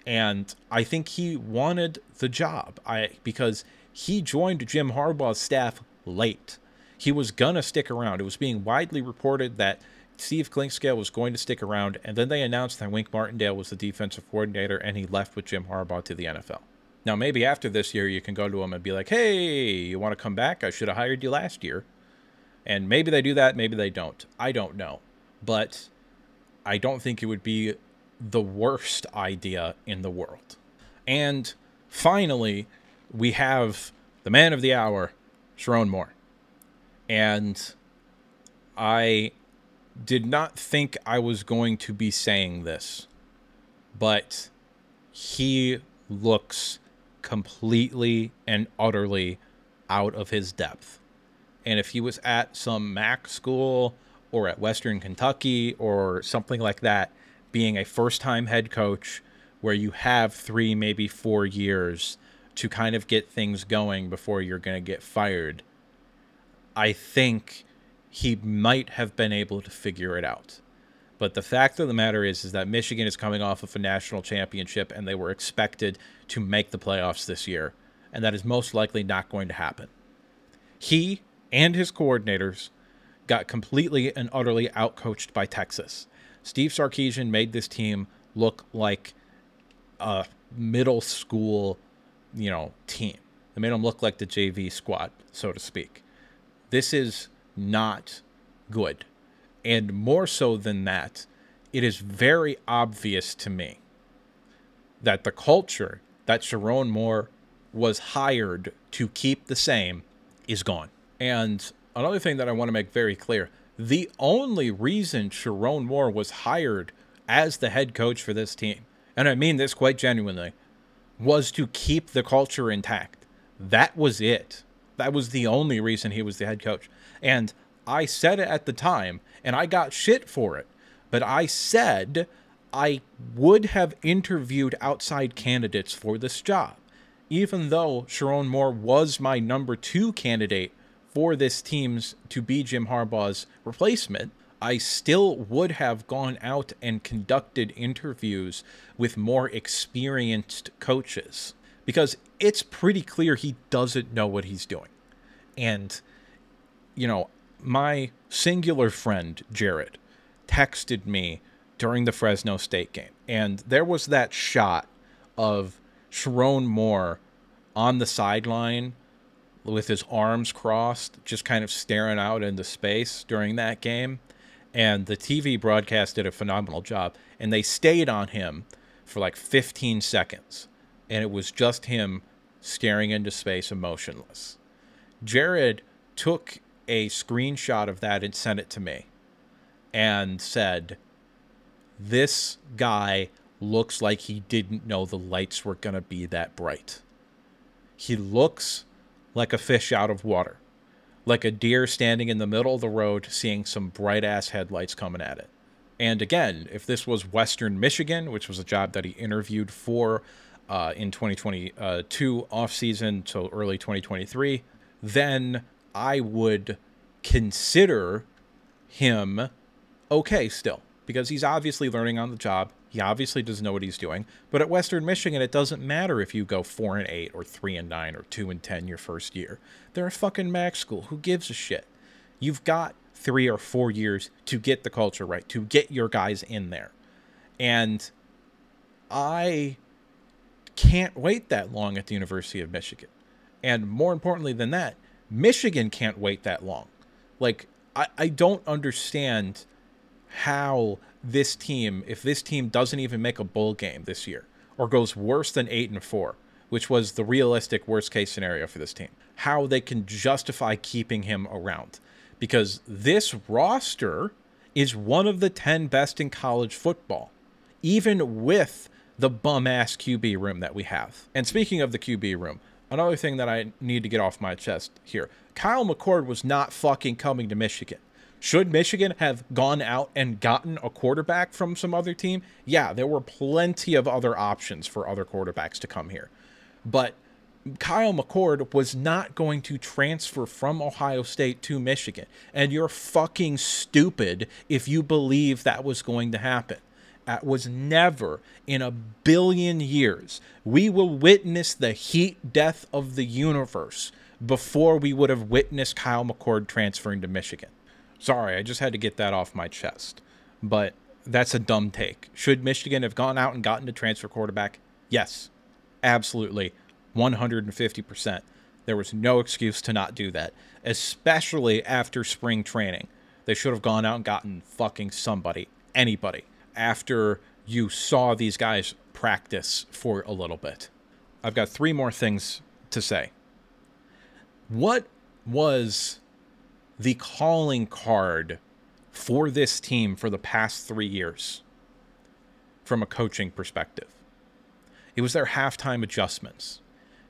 And I think he wanted the job because he joined Jim Harbaugh's staff late. He was going to stick around. It was being widely reported that Steve Clinkscale was going to stick around, and then they announced that Wink Martindale was the defensive coordinator, and he left with Jim Harbaugh to the NFL. Now, maybe after this year, you can go to him and be like, hey, you want to come back? I should have hired you last year. And maybe they do that, maybe they don't. I don't know. But I don't think it would be the worst idea in the world. And finally, we have the man of the hour, Sherrone Moore. And I did not think I was going to be saying this, but he looks completely and utterly out of his depth. And if he was at some MAC school or at Western Kentucky or something like that, being a first-time head coach where you have 3, maybe 4 years to kind of get things going before you're going to get fired, I think he might have been able to figure it out. But the fact of the matter is that Michigan is coming off of a national championship and they were expected to make the playoffs this year, and that is most likely not going to happen. He and his coordinators got completely and utterly outcoached by Texas. Steve Sarkisian made this team look like a middle school, team. They made them look like the JV squad, so to speak. This is not good. And more so than that, it is very obvious to me that the culture that Sherrone Moore was hired to keep the same is gone. And another thing that I want to make very clear, the only reason Sherrone Moore was hired as the head coach for this team, and I mean this quite genuinely, was to keep the culture intact. That was it. That was the only reason he was the head coach. And I said it at the time, and I got shit for it, but I said I would have interviewed outside candidates for this job. Even though Sherrone Moore was my number 2 candidate for this team's to be Jim Harbaugh's replacement, I still would have gone out and conducted interviews with more experienced coaches, because it's pretty clear he doesn't know what he's doing. And, my singular friend, Jared, texted me during the Fresno State game, and there was that shot of Sherrone Moore on the sideline with his arms crossed, just kind of staring out into space during that game. And the TV broadcast did a phenomenal job, and they stayed on him for like 15 seconds, and it was just him staring into space and motionless. Jared took a screenshot of that and sent it to me and said, this guy looks like he didn't know the lights were going to be that bright. He looks like a fish out of water, like a deer standing in the middle of the road seeing some bright-ass headlights coming at it. And again, if this was Western Michigan, which was a job that he interviewed for in 2022 offseason till early 2023, then I would consider him okay still, because he's obviously learning on the job. He obviously doesn't know what he's doing. But at Western Michigan, it doesn't matter if you go 4-8 or 3-9 or 2-10 your first year. They're a fucking MAC school. Who gives a shit? You've got 3 or 4 years to get the culture right, to get your guys in there. And I can't wait that long at the University of Michigan. And more importantly than that, Michigan can't wait that long. Like, I don't understand how this team, if this team doesn't even make a bowl game this year, or goes worse than 8-4, which was the realistic worst case scenario for this team, how they can justify keeping him around. Because this roster is one of the 10 best in college football, even with the bum-ass QB room that we have. And speaking of the QB room, another thing that I need to get off my chest here. Kyle McCord was not fucking coming to Michigan. Should Michigan have gone out and gotten a quarterback from some other team? Yeah, there were plenty of other options for other quarterbacks to come here. But Kyle McCord was not going to transfer from Ohio State to Michigan. And you're fucking stupid if you believe that was going to happen. That was never in a billion years. We will witness the heat death of the universe before we would have witnessed Kyle McCord transferring to Michigan. Sorry, I just had to get that off my chest. But that's a dumb take. Should Michigan have gone out and gotten a transfer quarterback? Yes, absolutely, 150%. There was no excuse to not do that, especially after spring training. They should have gone out and gotten fucking somebody, anybody, after you saw these guys practice for a little bit. I've got 3 more things to say. What was the calling card for this team for the past 3 years from a coaching perspective? It was their halftime adjustments.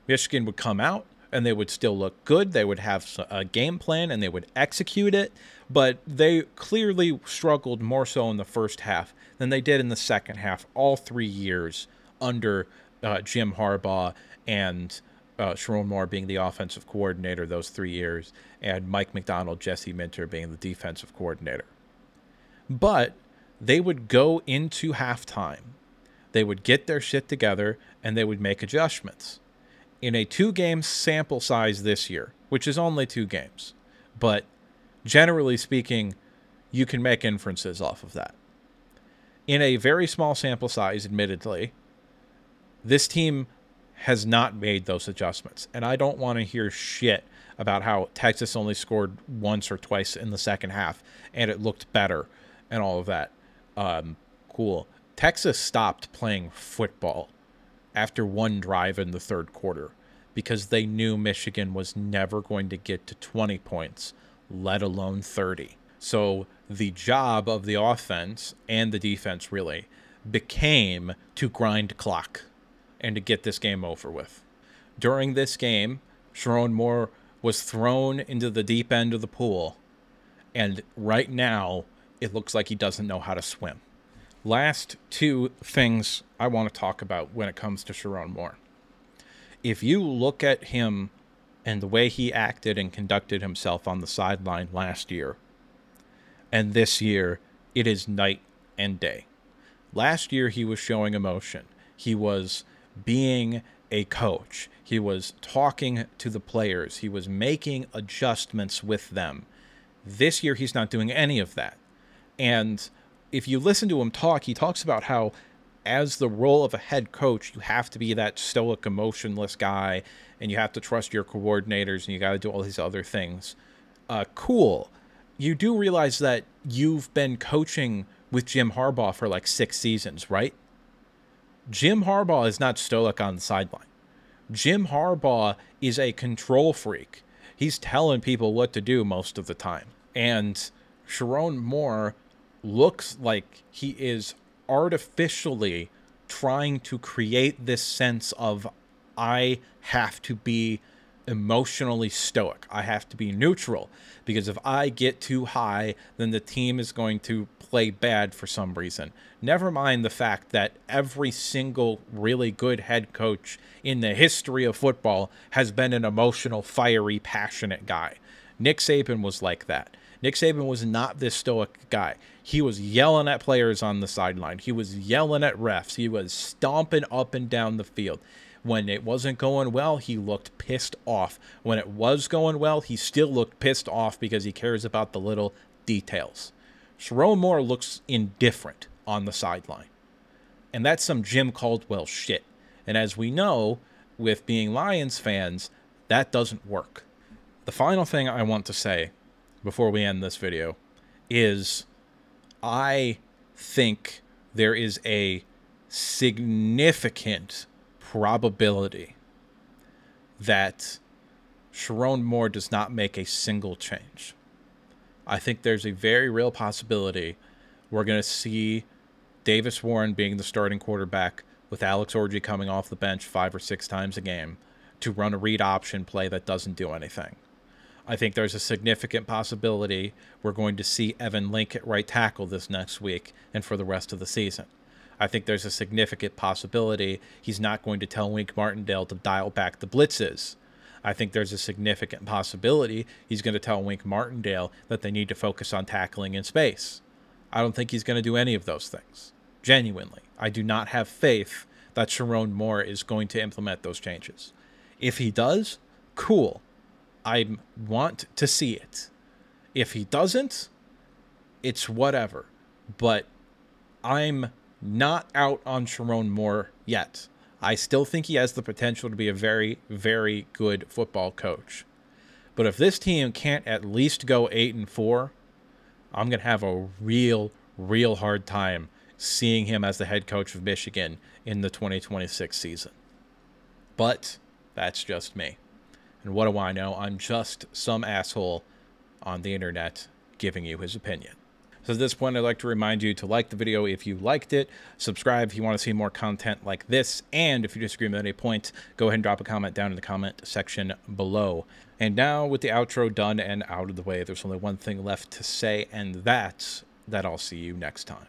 Michigan would come out and they would still look good. They would have a game plan and they would execute it, but they clearly struggled more so in the first half than they did in the second half all 3 years under Jim Harbaugh and Sherrone Moore being the offensive coordinator those 3 years, and Mike McDonald, Jesse Minter being the defensive coordinator. But they would go into halftime. They would get their shit together, and they would make adjustments. In a 2-game sample size this year, which is only 2 games, but generally speaking, you can make inferences off of that. In a very small sample size, admittedly, this team has not made those adjustments. And I don't want to hear shit about how Texas only scored once or twice in the second half and it looked better and all of that. Cool. Texas stopped playing football after 1 drive in the third quarter because they knew Michigan was never going to get to 20 points, let alone 30. So the job of the offense and the defense really became to grind clock and to get this game over with. During this game, Sherrone Moore was thrown into the deep end of the pool, and right now, it looks like he doesn't know how to swim. Last 2 things I want to talk about when it comes to Sherrone Moore. If you look at him and the way he acted and conducted himself on the sideline last year, and this year, it is night and day. Last year, he was showing emotion. He was being a coach. He was talking to the players. He was making adjustments with them. This year, he's not doing any of that. And if you listen to him talk, he talks about how as the role of a head coach, you have to be that stoic, emotionless guy, and you have to trust your coordinators, and you got to do all these other things. Cool. You do realize that you've been coaching with Jim Harbaugh for like 6 seasons, right? Jim Harbaugh is not stoic on the sideline. Jim Harbaugh is a control freak. He's telling people what to do most of the time. And Sherrone Moore looks like he is artificially trying to create this sense of, I have to be emotionally stoic. I have to be neutral, because if I get too high, then the team is going to play bad for some reason. Never mind the fact that every single really good head coach in the history of football has been an emotional, fiery, passionate guy. Nick Saban was like that. Nick Saban was not this stoic guy. He was yelling at players on the sideline. He was yelling at refs. He was stomping up and down the field. When it wasn't going well, he looked pissed off. When it was going well, he still looked pissed off because he cares about the little details. Sherrone Moore looks indifferent on the sideline. And that's some Jim Caldwell shit. And as we know, with being Lions fans, that doesn't work. The final thing I want to say before we end this video is I think there is a significant probability that Sherrone Moore does not make a single change. I think there's a very real possibility we're going to see Davis Warren being the starting quarterback with Alex Orji coming off the bench 5 or 6 times a game to run a read option play that doesn't do anything. I think there's a significant possibility we're going to see Evan Link at right tackle this next week and for the rest of the season. I think there's a significant possibility he's not going to tell Wink Martindale to dial back the blitzes. I think there's a significant possibility he's going to tell Wink Martindale that they need to focus on tackling in space. I don't think he's going to do any of those things. Genuinely. I do not have faith that Sherrone Moore is going to implement those changes. If he does, cool. I want to see it. If he doesn't, it's whatever. But I'm not out on Sherrone Moore yet. I still think he has the potential to be a very, very good football coach. But if this team can't at least go 8-4, I'm going to have a real hard time seeing him as the head coach of Michigan in the 2026 season. But that's just me. And what do I know? I'm just some asshole on the internet giving you his opinion. So at this point, I'd like to remind you to like the video if you liked it, subscribe if you want to see more content like this, and if you disagree with any point, go ahead and drop a comment down in the comment section below. And now, with the outro done and out of the way, there's only one thing left to say, and that's that I'll see you next time.